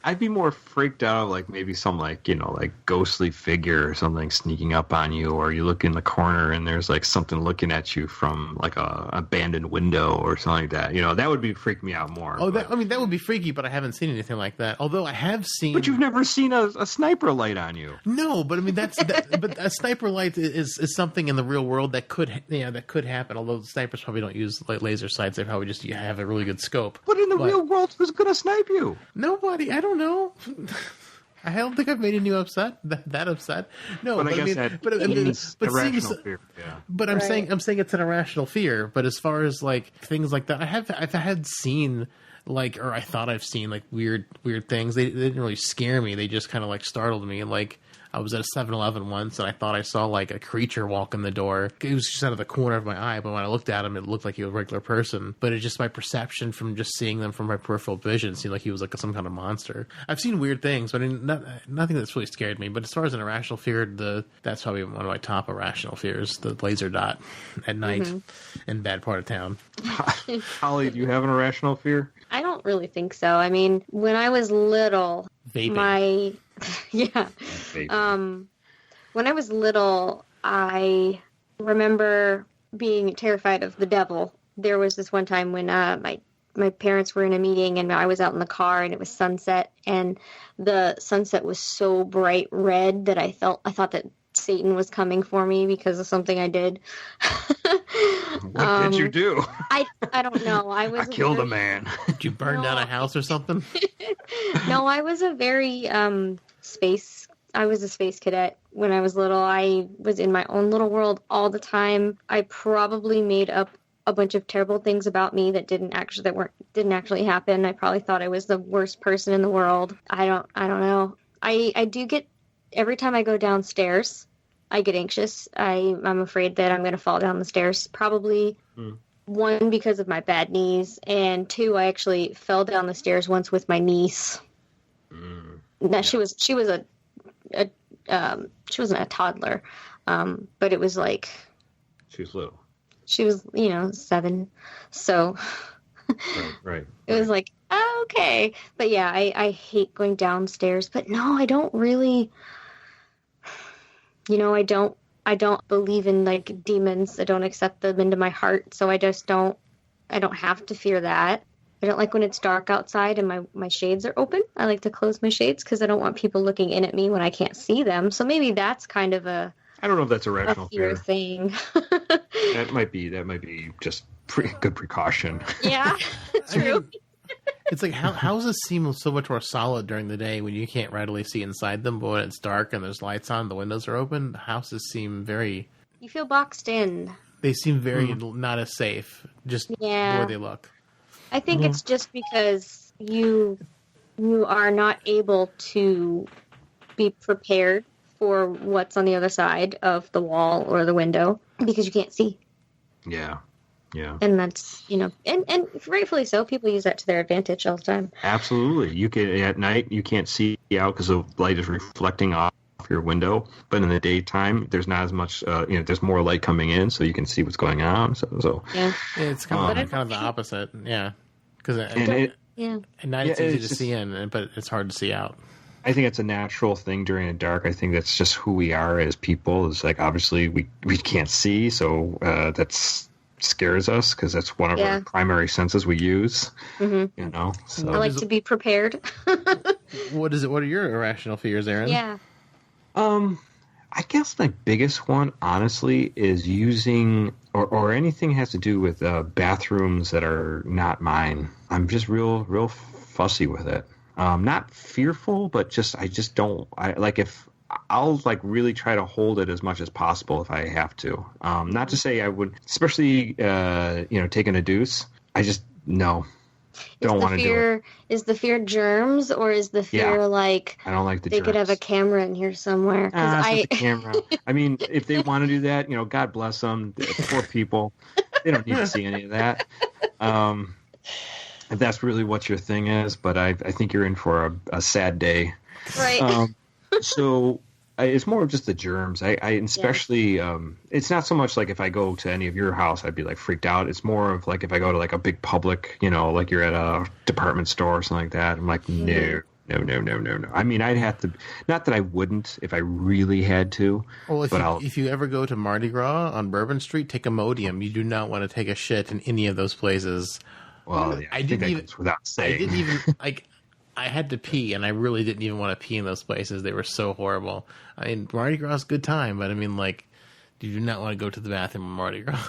I'd be more freaked out, like, maybe some, like, like, ghostly figure or something sneaking up on you, or you look in the corner and there's, like, something looking at you from, like, a abandoned window or something like that. that would freak me out more. Oh, that would be freaky, but I haven't seen anything like that. Although I have seen. But you've never seen a sniper light on you. No, but I mean but a sniper light is something in the real world that could happen. Although snipers probably don't use like laser sights; they probably just have a really good scope. But in the real world, who's going to snipe you? Nobody. I don't know. I don't think I've made any upset. That upset. No, but I guess but irrational fear. Yeah. But I'm saying it's an irrational fear. But as far as like things like that, I've had seen like, or I thought I've seen like weird things. They didn't really scare me. They just kind of like startled me. Like I was at a 7-Eleven once and I thought I saw like a creature walk in the door. It was just out of the corner of my eye, but when I looked at him, it looked like he was a regular person. But it's just my perception from just seeing them from my peripheral vision. It seemed like he was like some kind of monster. I've seen weird things, but nothing that's really scared me. But as far as an irrational fear, that's probably one of my top irrational fears, the laser dot at night in bad part of town. Holly, do you have an irrational fear? I don't really think so. I mean, when I was little, vaping. When I was little, I remember being terrified of the devil. There was this one time when my my parents were in a meeting and I was out in the car and it was sunset, and the sunset was so bright red that I thought that Satan was coming for me because of something I did. What did you do? I don't know. I killed a man. Did you burn down a house or something? No, I was a very I was a space cadet when I was little. I was in my own little world all the time. I probably made up a bunch of terrible things about me that didn't actually happen. I probably thought I was the worst person in the world. I don't know. I do get, every time I go downstairs, I get anxious. I'm afraid that I'm going to fall down the stairs. Probably one, because of my bad knees, and two, I actually fell down the stairs once with my niece. Now she wasn't a toddler, but it was like she was little. She was 7, so right. It was like, oh, okay, but yeah, I hate going downstairs. But no, I don't really. I don't believe in like demons. I don't accept them into my heart, so I don't have to fear that. I don't like when it's dark outside and my shades are open. I like to close my shades because I don't want people looking in at me when I can't see them. So maybe that's kind of I don't know if that's a rational fear thing. That might be just good precaution. Yeah, true. It's like, houses seem so much more solid during the day when you can't readily see inside them, but when it's dark and there's lights on, the windows are open, the houses seem very... You feel boxed in. They seem very not as safe, just the way they look. I think it's just because you are not able to be prepared for what's on the other side of the wall or the window because you can't see. Yeah. And that's, and rightfully so. People use that to their advantage all the time. Absolutely. You can, at night, you can't see out because the light is reflecting off your window. But in the daytime, there's not as much, there's more light coming in, so you can see what's going on. So yeah. It's kind of the opposite. Yeah. Because at night it's easy to see in, but it's hard to see out. I think it's a natural thing during the dark. I think that's just who we are as people. It's like, obviously, we can't see, so that's... scares us because that's one of our primary senses we use. So. I like to be prepared. What are your irrational fears, Arron? Yeah. I guess my biggest one, honestly, is using or anything has to do with bathrooms that are not mine. I'm just real fussy with it. Not fearful, but I just don't. I'll really try to hold it as much as possible if I have to. Not to say I would, especially taking a deuce. I just don't want to do it. Is the fear germs, or is the fear I don't like the they germs. could have a camera in here somewhere? The camera. I mean, if they want to do that, God bless them. Poor people. They don't need to see any of that. If that's really what your thing is, but I think you're in for a sad day. Right. So it's more of just the germs. I especially it's not so much like if I go to any of your house, I'd be freaked out. It's more of if I go to a big public, like you're at a department store or something like that. I'm like, no. I mean, I'd have to. Not that I wouldn't if I really had to. Well, if you ever go to Mardi Gras on Bourbon Street, take Imodium. You do not want to take a shit in any of those places. Well, I think that goes without saying. I didn't even I had to pee, and I really didn't even want to pee in those places. They were so horrible. I mean, Mardi Gras is a good time, but I mean, you do not want to go to the bathroom on Mardi Gras.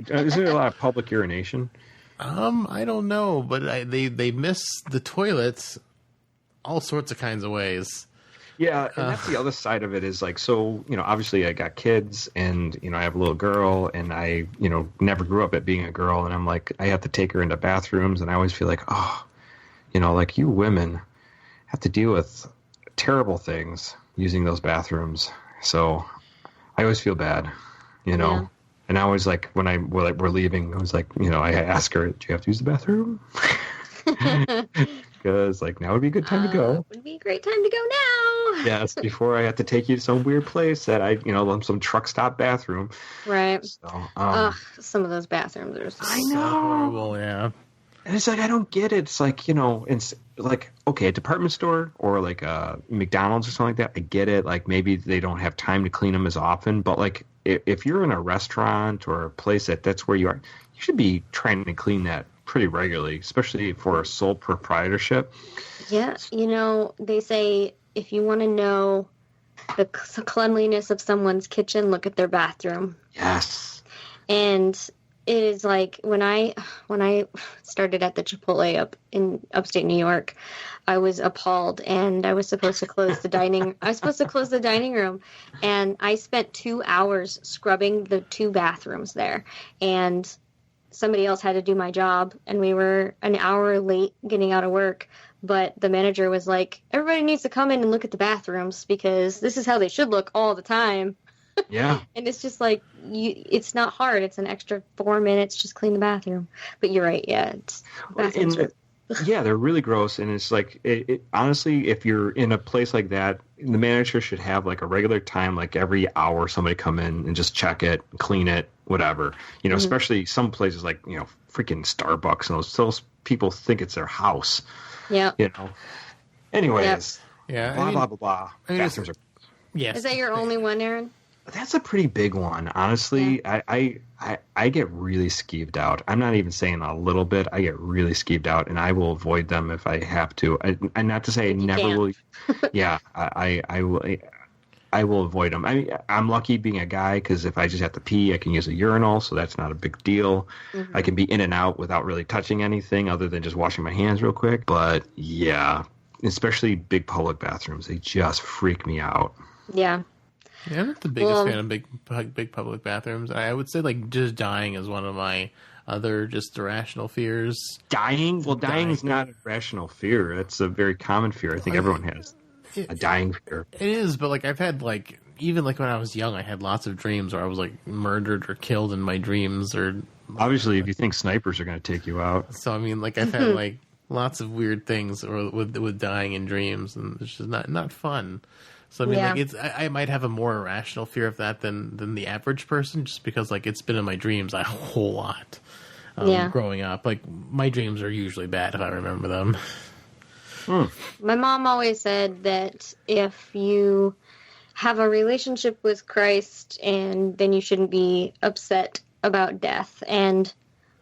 Is there a lot of public urination? I don't know, but they miss the toilets all sorts of kinds of ways. Yeah, and that's the other side of it is obviously I got kids and, I have a little girl and I, never grew up at being a girl, and I'm I have to take her into bathrooms, and I always feel you women have to deal with terrible things using those bathrooms. So I always feel bad, Yeah. And I always when we're leaving, I was I ask her, do you have to use the bathroom? Because now would be a good time to go. Would be a great time to go now. Yes, before I have to take you to some weird place that some truck stop bathroom. Right. So, some of those bathrooms are so horrible, yeah. And it's I don't get it. It's it's okay, a department store or a McDonald's or something like that, I get it. Maybe they don't have time to clean them as often, but if you're in a restaurant or a place that's where you are, you should be trying to clean that pretty regularly, especially for sole proprietorship. Yeah, they say if you want to know the cleanliness of someone's kitchen, look at their bathroom. Yes. And it is like when I started at the Chipotle up in upstate New York, I was appalled, and I was supposed to close the dining room, and I spent 2 hours scrubbing the 2 bathrooms there, and somebody else had to do my job, and we were an hour late getting out of work. But the manager was like, everybody needs to come in and look at the bathrooms because this is how they should look all the time. Yeah. And it's just like, it's not hard. It's an extra 4 minutes, just clean the bathroom. But you're right, yeah. Yeah, they're really gross. And it's like, honestly, if you're in a place like that, the manager should have like a regular time, like every hour somebody come in and just check it, clean it, whatever. Especially some places like, freaking Starbucks, and those people think it's their house. Yeah. Anyways. Yeah. Blah, blah, blah. Bathrooms are... Yes. Is that your only one, Aaron? That's a pretty big one, honestly. Yeah. I get really skeeved out. I'm not even saying a little bit. I get really skeeved out, and I will avoid them if I have to. And not to say I never will. Yeah, I will. I will avoid them. I'm lucky being a guy because if I just have to pee, I can use a urinal, so that's not a big deal. Mm-hmm. I can be in and out without really touching anything other than just washing my hands real quick. But yeah, especially big public bathrooms, they just freak me out. Yeah. Yeah, I'm not the biggest fan of big public bathrooms. I would say like just dying is one of my other just irrational fears. Dying? Well, dying is not a rational fear. It's a very common fear. I think everyone has a dying fear. It is, but like I've had like even like when I was young, I had lots of dreams where I was like murdered or killed in my dreams. Or obviously, if you think snipers are going to take you out. So I mean, like I've had like lots of weird things with dying in dreams, and it's just not fun. So I mean, like I might have a more irrational fear of that than the average person, just because like it's been in my dreams a whole lot growing up. Like my dreams are usually bad if I remember them. My mom always said that if you have a relationship with Christ, and then you shouldn't be upset about death. And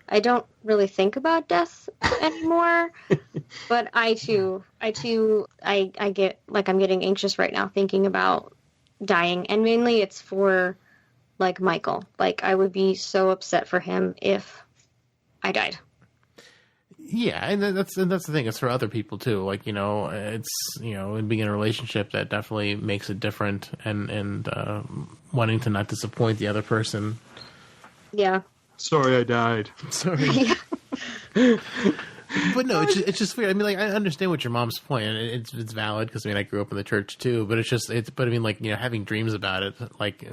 I don't really think about death anymore, but I get like I'm getting anxious right now thinking about dying, and mainly it's for like Michael. Like I would be so upset for him if I died. Yeah, and that's the thing. It's for other people too. Like it's in being in a relationship that definitely makes it different, and wanting to not disappoint the other person. Yeah. Sorry, I died. Sorry. But no, it's just weird. I mean, like I understand what your mom's point, and it's valid because I grew up in the church too. But but I mean, like having dreams about it, like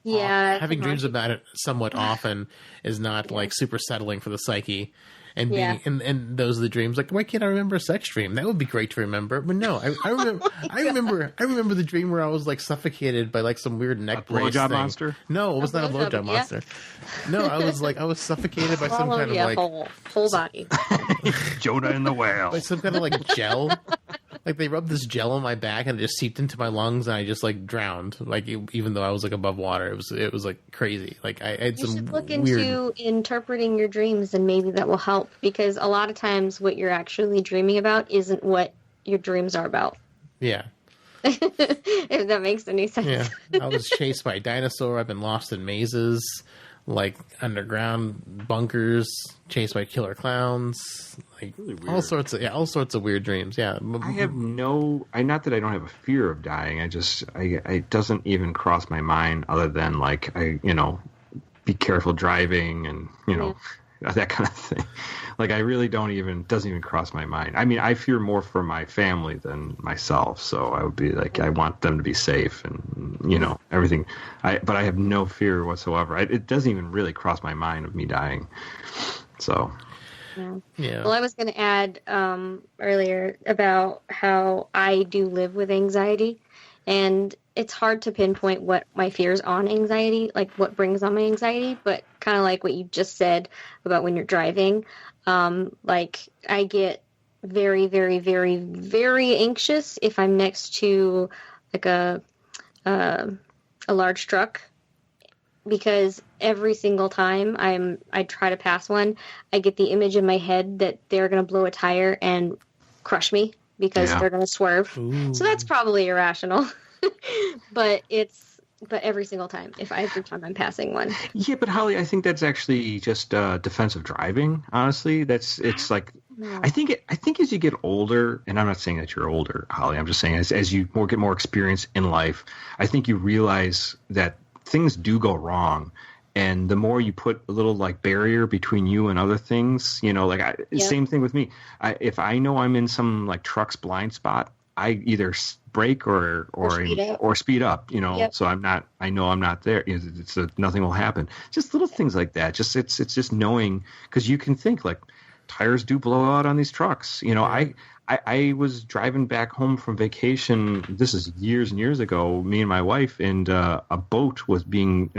having dreams about it somewhat often is not like super settling for the psyche. And being and those are the dreams. Like, why can't I remember a sex dream? That would be great to remember. But no, I remember. I remember the dream where I was like suffocated by like some weird neck brace blowjob thing. Monster? No, it was not a blowjob monster. No, I was suffocated by some kind of like whole body. Jonah and the whale. Like some kind of like gel. Like they rubbed this gel on my back and it just seeped into my lungs and I just like drowned. Like even though I was like above water, it was like crazy. Like I had some. You should look into interpreting your dreams, and maybe that will help, because a lot of times what you're actually dreaming about isn't what your dreams are about. Yeah. If that makes any sense. Yeah. I was chased by a dinosaur. I've been lost in mazes, like underground bunkers, chased by killer clowns, like really all sorts of weird dreams. Yeah. I have not that I don't have a fear of dying. It doesn't even cross my mind other than like, be careful driving and, that kind of thing. Like I really doesn't even cross my mind. I mean, I fear more for my family than myself. So I would be like, I want them to be safe and, everything. But I have no fear whatsoever. It doesn't even really cross my mind of me dying. So. Yeah. Well, I was going to add earlier about how I do live with anxiety, and it's hard to pinpoint what my fears on anxiety, like what brings on my anxiety, but kind of like what you just said about when you're driving. Like I get very, very, very, very anxious if I'm next to like a large truck, because every single time I try to pass one, I get the image in my head that they're going to blow a tire and crush me because they're going to swerve. Ooh. So that's probably irrational. but every single time, every time I'm passing one. Yeah, but Holly, I think that's actually just defensive driving. Honestly, it's like No. I think as you get older, and I'm not saying that you're older, Holly. I'm just saying as you get more experience in life, I think you realize that things do go wrong. And the more you put a little like barrier between you and other things, same thing with me. If I know I'm in some like truck's blind spot, I either brake or speed up, so I know I'm not there. Nothing will happen. Just little things like that. It's just knowing, because you can think like tires do blow out on these trucks. I was driving back home from vacation. This is years and years ago, me and my wife, and a boat was being,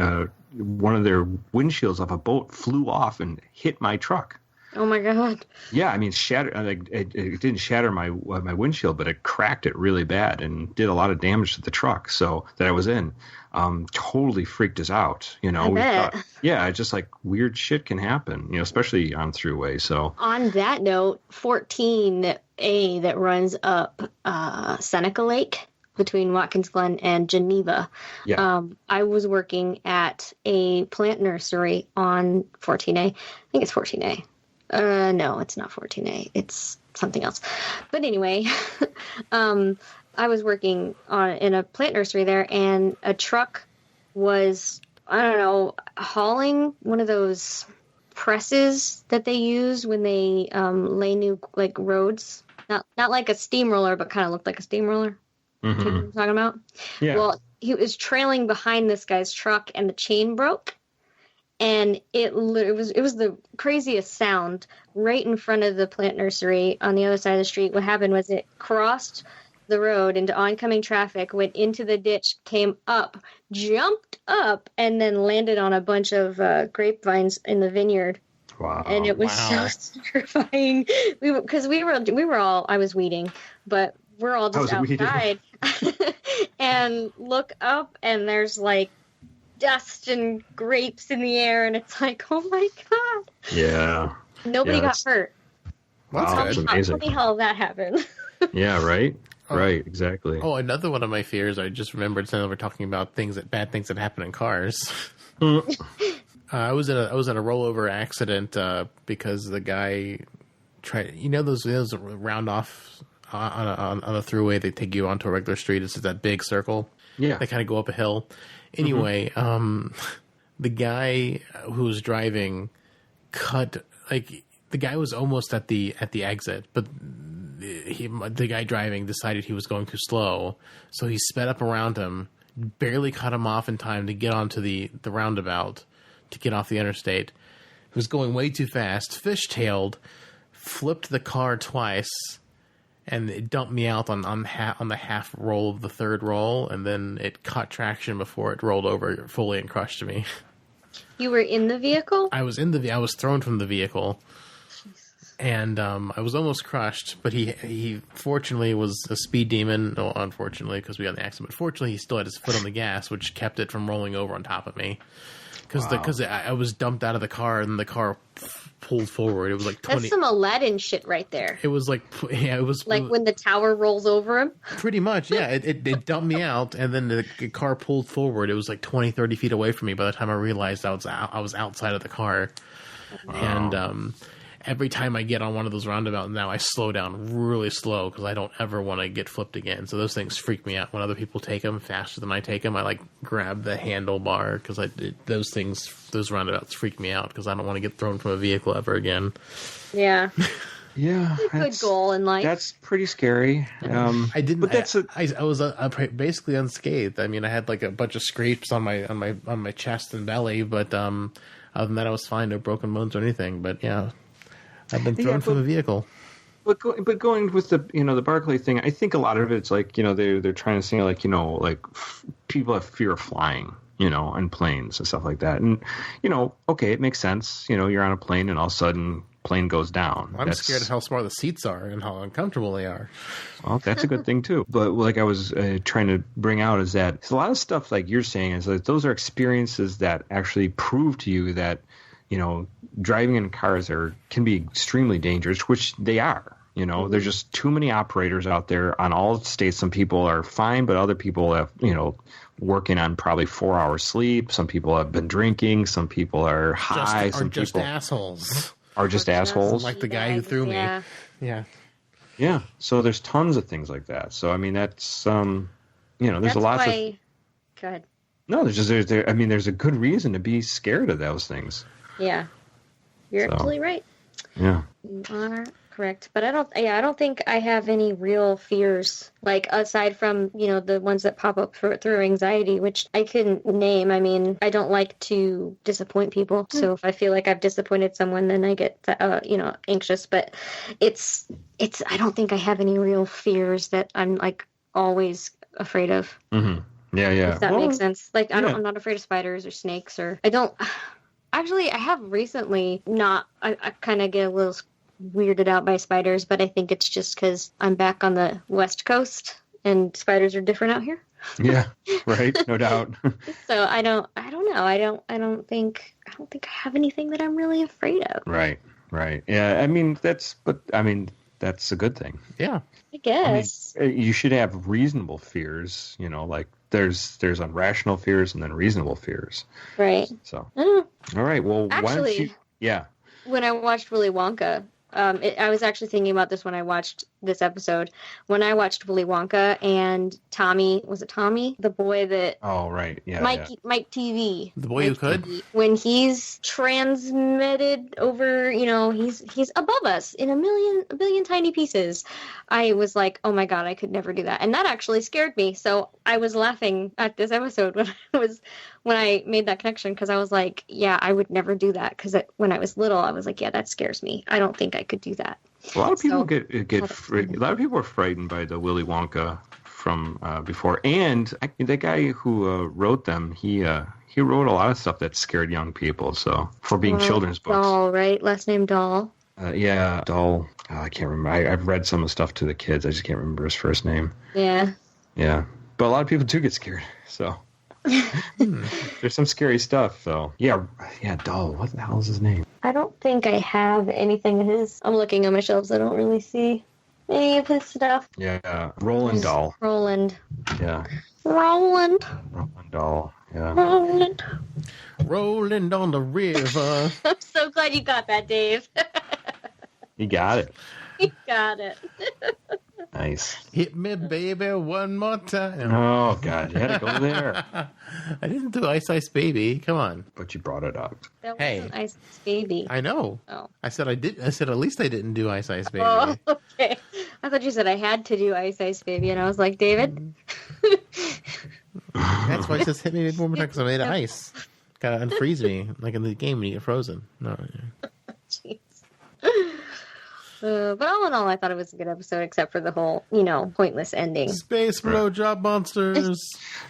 one of their windshields of a boat flew off and hit my truck. Oh my God. Yeah, I mean, it didn't shatter my windshield, but it cracked it really bad and did a lot of damage to the truck that I was in. Totally freaked us out. I bet. It's just like weird shit can happen, especially on throughway. So on that note, 14A that runs up Seneca Lake between Watkins Glen and Geneva. Yeah. I was working at a plant nursery on 14A. I think it's 14A. No, it's not 14A. It's something else. But anyway, I was working in a plant nursery there, and a truck was, I don't know, hauling one of those presses that they use when they lay new like roads. Not like a steamroller, but kind of looked like a steamroller. Mm-hmm. You know what I'm talking about? Yeah. Well, he was trailing behind this guy's truck, and the chain broke. And it was the craziest sound right in front of the plant nursery on the other side of the street. What happened was it crossed the road into oncoming traffic, went into the ditch, came up, jumped up, and then landed on a bunch of grapevines in the vineyard. Wow! And it was so terrifying. I was weeding, but we're all just outside, and look up, and there's like dust and grapes in the air, and it's like, oh my God. Yeah. Nobody got hurt. Wow, that's amazing. How the hell that happened? Yeah, right? Right, exactly. Oh, another one of my fears, I just remembered something we're talking about bad things that happen in cars. I was in a rollover accident because the guy tried, those round off on a throughway, they take you onto a regular street. It's that big circle. Yeah. They kind of go up a hill. Anyway, the guy who was driving the guy was almost at the exit, but the guy driving decided he was going too slow, so he sped up around him, barely cut him off in time to get onto the roundabout to get off the interstate. He was going way too fast, fishtailed, flipped the car twice, and it dumped me out on the half roll of the third roll, and then it caught traction before it rolled over fully and crushed me. You were in the vehicle? I was I was thrown from the vehicle, and I was almost crushed. But he fortunately was a speed demon. No, unfortunately, because we got in the accident. But fortunately, he still had his foot on the gas, which kept it from rolling over on top of me. Because I was dumped out of the car, and the car pulled forward. It was like 20. That's some Aladdin shit right there. It was like, yeah, it was like when the tower rolls over him. Pretty much, yeah. It dumped me out, and then the car pulled forward. It was like 20, 30 feet away from me by the time I realized I was outside of the car. Wow. And every time I get on one of those roundabouts now, I slow down really slow because I don't ever want to get flipped again. So those things freak me out. When other people take them faster than I take them, I like grab the handlebar because those roundabouts freak me out because I don't want to get thrown from a vehicle ever again. Yeah. Yeah, good goal in life. That's pretty scary. I didn't. But that's I was basically unscathed. I mean, I had like a bunch of scrapes on my chest and belly, but other than that, I was fine. No broken bones or anything. But yeah. I've been thrown from a vehicle. But going with the the Barclay thing, I think a lot of it's like they're trying to say like people have fear of flying, on planes and stuff like that, and okay, it makes sense. You're on a plane and all of a sudden plane goes down. I'm scared of how small the seats are and how uncomfortable they are. Well, that's a good thing too. But like I was trying to bring out is that it's a lot of stuff like you're saying is that those are experiences that actually prove to you that, driving in cars can be extremely dangerous, which they are. There's just too many operators out there on all states. Some people are fine, but other people have, working on probably 4 hours sleep. Some people have been drinking. Some people are high. Some just people assholes. are just assholes. Like the guy who threw me. Yeah. Yeah. So there's tons of things like that. So, I mean, that's, there's That's a lot why... of... Go ahead. No, there's a good reason to be scared of those things. Yeah. You're absolutely right. Yeah. You are correct. But I don't think I have any real fears, like aside from, the ones that pop up through anxiety, which I couldn't name. I mean, I don't like to disappoint people. So if I feel like I've disappointed someone, then I get, anxious. But I don't think I have any real fears that I'm like always afraid of. Mm-hmm. Yeah, yeah. If that makes sense. Like, I'm not afraid of spiders or snakes I don't... Actually, I have recently I kind of get a little weirded out by spiders, but I think it's just because I'm back on the West Coast and spiders are different out here. Yeah, right. No doubt. So I don't know. I don't think I have anything that I'm really afraid of. Right. Yeah, I mean, that's a good thing. Yeah. I guess. I mean, you should have reasonable fears, like there's irrational fears and then reasonable fears. Right. So, all right. Well, actually, why don't you... Yeah. When I watched Willy Wonka, I was actually thinking about this when I watched this episode. When I watched Willy Wonka and Tommy, was it Tommy? The boy that... Oh, right. Yeah. Mike TV. The boy who could? When he's transmitted over, he's above us in a billion tiny pieces. I was like, oh my God, I could never do that. And that actually scared me. So I was laughing at this episode when I made that connection, because I was like, yeah, I would never do that. Because when I was little, I was like, yeah, that scares me. I don't think I could do that. A lot of people a lot of people are frightened by the Willy Wonka from before, and the guy who wrote them, he wrote a lot of stuff that scared young people. So for being children's books, Dahl, right? Last name Dahl. Yeah, Dahl. Oh, I can't remember. I've read some of the stuff to the kids. I just can't remember his first name. Yeah. Yeah, but a lot of people do get scared. So there's some scary stuff. So yeah, Dahl. What the hell is his name? I don't think I have anything of his. I'm looking on my shelves. I don't really see any of his stuff. Yeah, Roland Dahl. Roland. Yeah. Roland Dahl. Yeah. Rolling down the river. I'm so glad you got that, Dave. You got it. You got it. Nice. Hit me, baby, one more time. Oh, God. You had to go there. I didn't do Ice Ice Baby. Come on. But you brought it up. That Hey. wasn't Ice Baby. I know. Oh. I said I did. I said at least I didn't do Ice Ice Baby. Oh, okay. I thought you said I had to do Ice Ice Baby, and I was like, David? That's why it says hit me one more time, because I made ice. Gotta unfreeze me, like in the game when you get frozen. No. Yeah. Jeez. But all in all, I thought it was a good episode, except for the whole, pointless ending. Space blowjob monsters.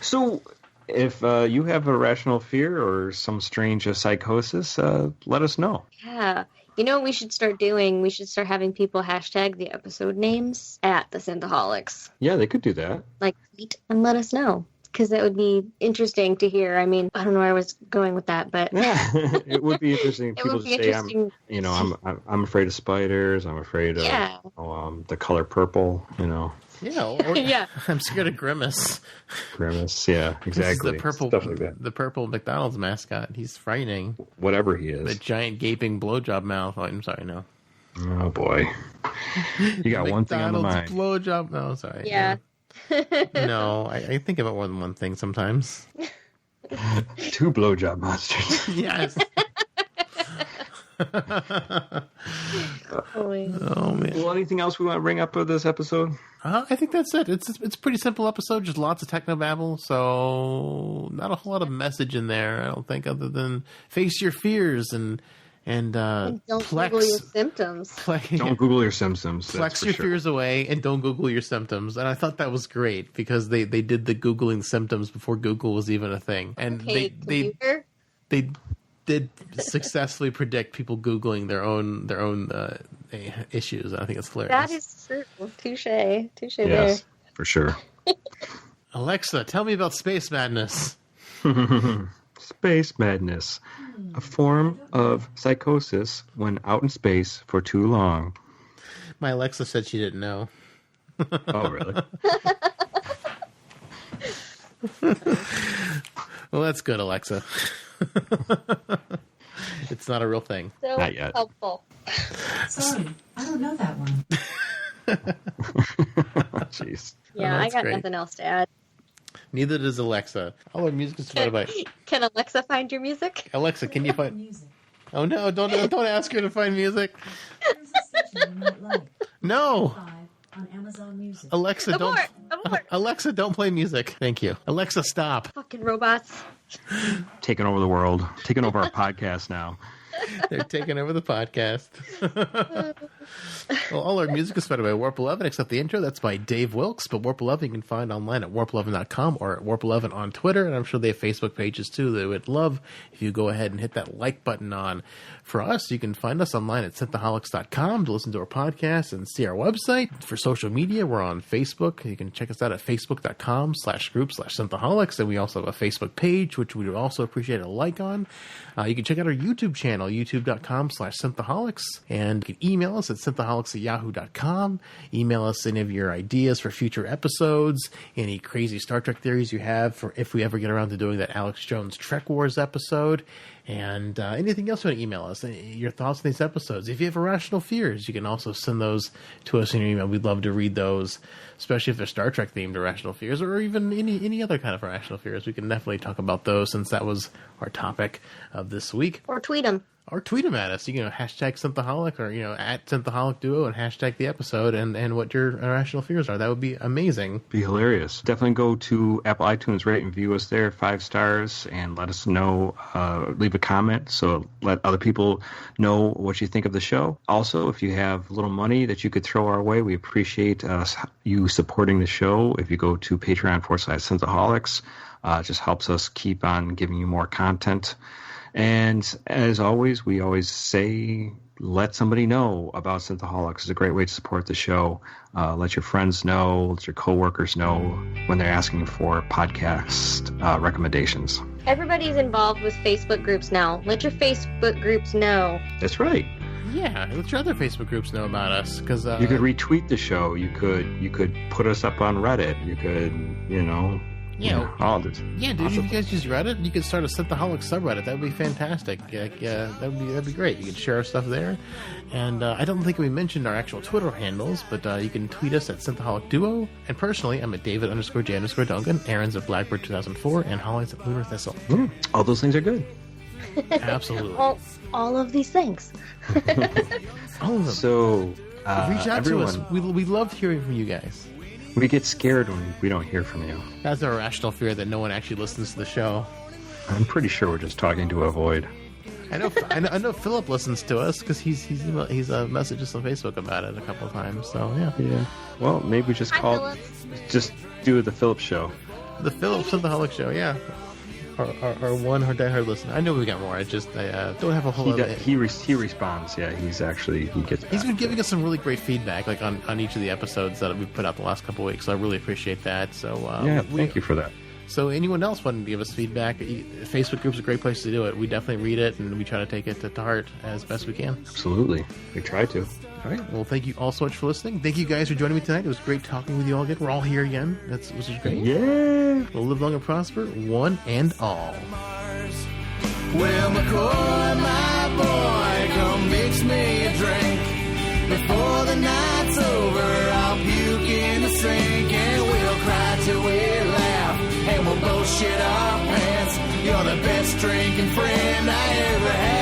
So, if you have a rational fear or some strange psychosis, let us know. Yeah. You know what we should start doing? We should start having people hashtag the episode names at the Synthaholics. Yeah, they could do that. Like, tweet and let us know. Because that would be interesting to hear. I mean, I don't know where I was going with that, but Yeah, it would be interesting. it would be interesting. I'm afraid of spiders. I'm afraid of the color purple. Yeah. Or, Yeah. I'm scared of Grimace. Grimace. Yeah, exactly. The purple, Stuff like that. the purple McDonald's mascot. He's frightening. Whatever he is. The giant gaping blowjob mouth. Oh, I'm sorry, no. Oh boy, you got one thing on the mind. McDonald's blowjob. No, sorry. Yeah. No, I think about more than one thing sometimes. 2 blowjob monsters. Yes. Oh, man. Well, anything else we want to bring up for this episode? I think that's it. It's a pretty simple episode, just lots of technobabble, so not a whole lot of message in there, I don't think, other than face your fears and don't plex, Google your symptoms. Don't Google your symptoms. Flex your fears away and don't Google your symptoms. And I thought that was great because they did the Googling symptoms before Google was even a thing. And Okay, they did successfully predict people Googling their own issues. I think it's hilarious. That is true. Touche Yes, there. for sure. Alexa, tell me about space madness. Space madness, a form of psychosis when out in space for too long. My Alexa said she didn't know. Oh, really? Well, that's good, Alexa. It's not a real thing. So Not yet. helpful. Sorry, I don't know that one. Jeez. Yeah, Oh, I that's got great. nothing else to add. Neither does Alexa. All our music is provided by Can Alexa find your music? Alexa. Can you find? Music. Oh no! Don't ask her to find music. Here's a station you might like. No, 5 on Amazon Music. Alexa, don't. Abort! Alexa, don't play music. Thank you. Alexa, stop. Fucking robots. Taking over the world. Taking over our podcast now. They're taking over the podcast. Well, all our music is provided by Warp 11, except the intro. That's by Dave Wilkes. But Warp 11 you can find online at warp11.com or at Warp 11 on Twitter. And I'm sure they have Facebook pages too. They would love if you go ahead and hit that like button on. For us, you can find us online at synthaholics.com to listen to our podcast and see our website. For social media, we're on Facebook. You can check us out at facebook.com/group/synthaholics. And we also have a Facebook page, which we would also appreciate a like on. You can check out our YouTube channel, youtube.com/synthaholics. And you can email us at synthaholics@yahoo.com. Email us any of your ideas for future episodes, any crazy Star Trek theories you have for if we ever get around to doing that Alex Jones Trek Wars episode. And anything else you want to email us, your thoughts on these episodes. If you have irrational fears, you can also send those to us in your email. We'd love to read those, especially if they're Star Trek themed irrational fears or even any other kind of irrational fears. We can definitely talk about those since that was our topic of this week. Or tweet them. Or tweet them at us. You know, hashtag Synthaholic or, at Synthaholic Duo and hashtag the episode and what your irrational fears are. That would be amazing. Be hilarious. Definitely go to Apple iTunes, rate and view us there, 5 stars, and let us know, leave a comment, so let other people know what you think of the show. Also, if you have a little money that you could throw our way, we appreciate you supporting the show. If you go to Patreon/Synthaholics, it just helps us keep on giving you more content. And as always, we always say, let somebody know about Synthaholics. It's a great way to support the show. Let your friends know, let your coworkers know when they're asking for podcast recommendations. Everybody's involved with Facebook groups now. Let your Facebook groups know. That's right. Yeah, let your other Facebook groups know about us. Cause, You could retweet the show. You could put us up on Reddit. You could, all this. Yeah, dude, if you guys use Reddit, you could start a Synthaholic subreddit. That would be fantastic. That'd be great. You could share our stuff there. And I don't think we mentioned our actual Twitter handles, but you can tweet us at Synthaholic Duo. And personally, I'm at David_J_Duncan. Aaron's at Blackbird 2004, and Holly's at Lunar Thistle. All those things are good. Absolutely. All of these things. All of them. So, reach out to us. everyone, We love hearing from you guys. we get scared when we don't hear from you. That's our irrational fear that no one actually listens to the show. I'm pretty sure we're just talking to a void. I know Philip listens to us because he's messaged us on Facebook about it a couple of times. So yeah. Well, maybe we just just do the Phillips show. The Philip Synthaholic Show, yeah. Our diehard listener. I know we got more. I don't have a whole lot of it. He responds. Yeah, he gets back. He's been giving us some really great feedback, like on each of the episodes that we've put out the last couple of weeks. So I really appreciate that. So thank you for that. So anyone else wanting to give us feedback, Facebook group's a great place to do it. We definitely read it and we try to take it to heart as best we can. Absolutely, we try to. All right. Well, thank you all so much for listening. Thank you guys for joining me tonight. It was great talking with you all again. We're all here again. Which is great. Yeah. We'll live long and prosper, one and all. Well, McCoy, my boy, come mix me a drink. Before the night's over, I'll puke in the sink, and we'll cry till we laugh, and we'll both shit our pants. You're the best drinking friend I ever had.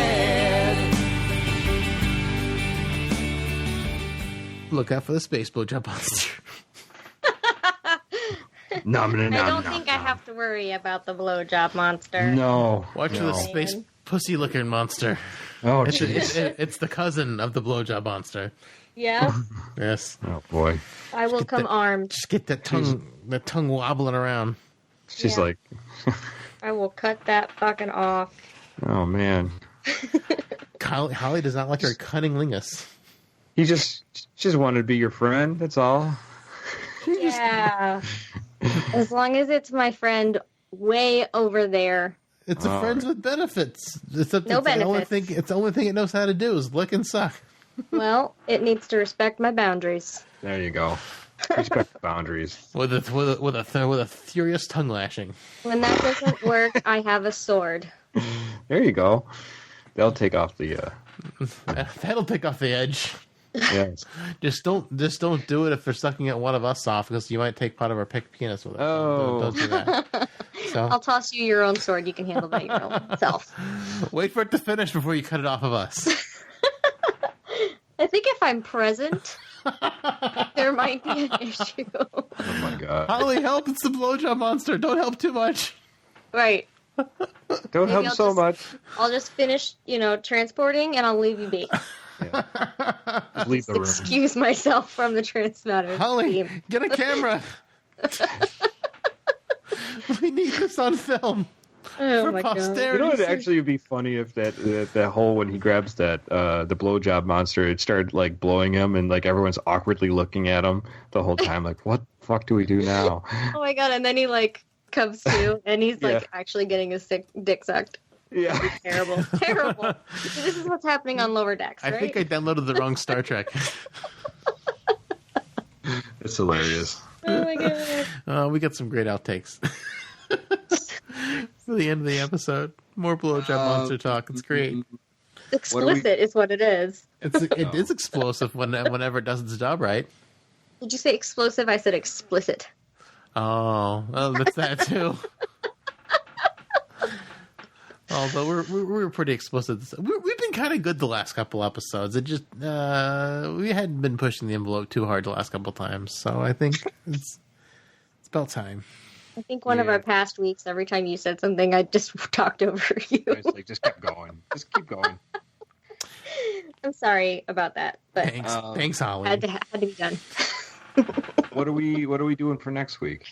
Look out for the space blowjob monster. I don't think I have to worry about the blowjob monster. No. Watch for the space pussy looking monster. Oh, It's the cousin of the blowjob monster. Yeah? Yes. Oh boy. I will come armed. Just get that tongue wobbling around. She's Yeah. like, I will cut that fucking off. Oh man, Holly does not like her cunnilingus. he just wanted to be your friend. That's all. Yeah. As long as it's my friend way over there. It's a friends with benefits. It's No the only benefits. thing. It's the only thing it knows how to do is lick and suck. Well, it needs to respect my boundaries. There you go. Respect the boundaries. With a furious tongue lashing. When that doesn't work, I have a sword. There you go. They'll take off the. That'll take off the edge. Yes. Just don't do it if they're sucking at one of us off, because you might take part of our penis with it. Oh. Don't do that. So I'll toss you your own sword. You can handle that yourself. wait for it to finish before you cut it off of us. I think if I'm present, there might be an issue. Oh my god. Holly, help! It's the blowjob monster. Don't help too much. Right. Don't Maybe help I'll so just- much. I'll just finish, transporting, and I'll leave you be. Yeah. Just leave the room. Excuse myself from the transmatter. Holly, team. get a camera. We need this on film Oh for my god. posterity. You know, it'd actually be funny if that hole when he grabs that the blowjob monster, it started like blowing him, and like everyone's awkwardly looking at him the whole time, like, what the fuck do we do now? Oh my god! And then he comes to, and he's Yeah. actually getting his dick sucked. Yeah. Terrible, terrible. So this is what's happening on lower decks, I right? think I downloaded the wrong Star Trek. It's hilarious. Oh my god. We got some great outtakes. For the end of the episode. More blowjob monster talk. It's great. Explicit is what it is. It is explosive whenever it does its job right. Did you say explosive? I said explicit. Oh, that's that too. Although we were pretty explicit. We've been kind of good the last couple episodes. It just we hadn't been pushing the envelope too hard the last couple times. So I think it's about time. I think one of our past weeks, every time you said something, I just talked over you. It's like, just keep going. Just keep going. I'm sorry about that, but Thanks, Holly. had to be done. What are we doing for next week?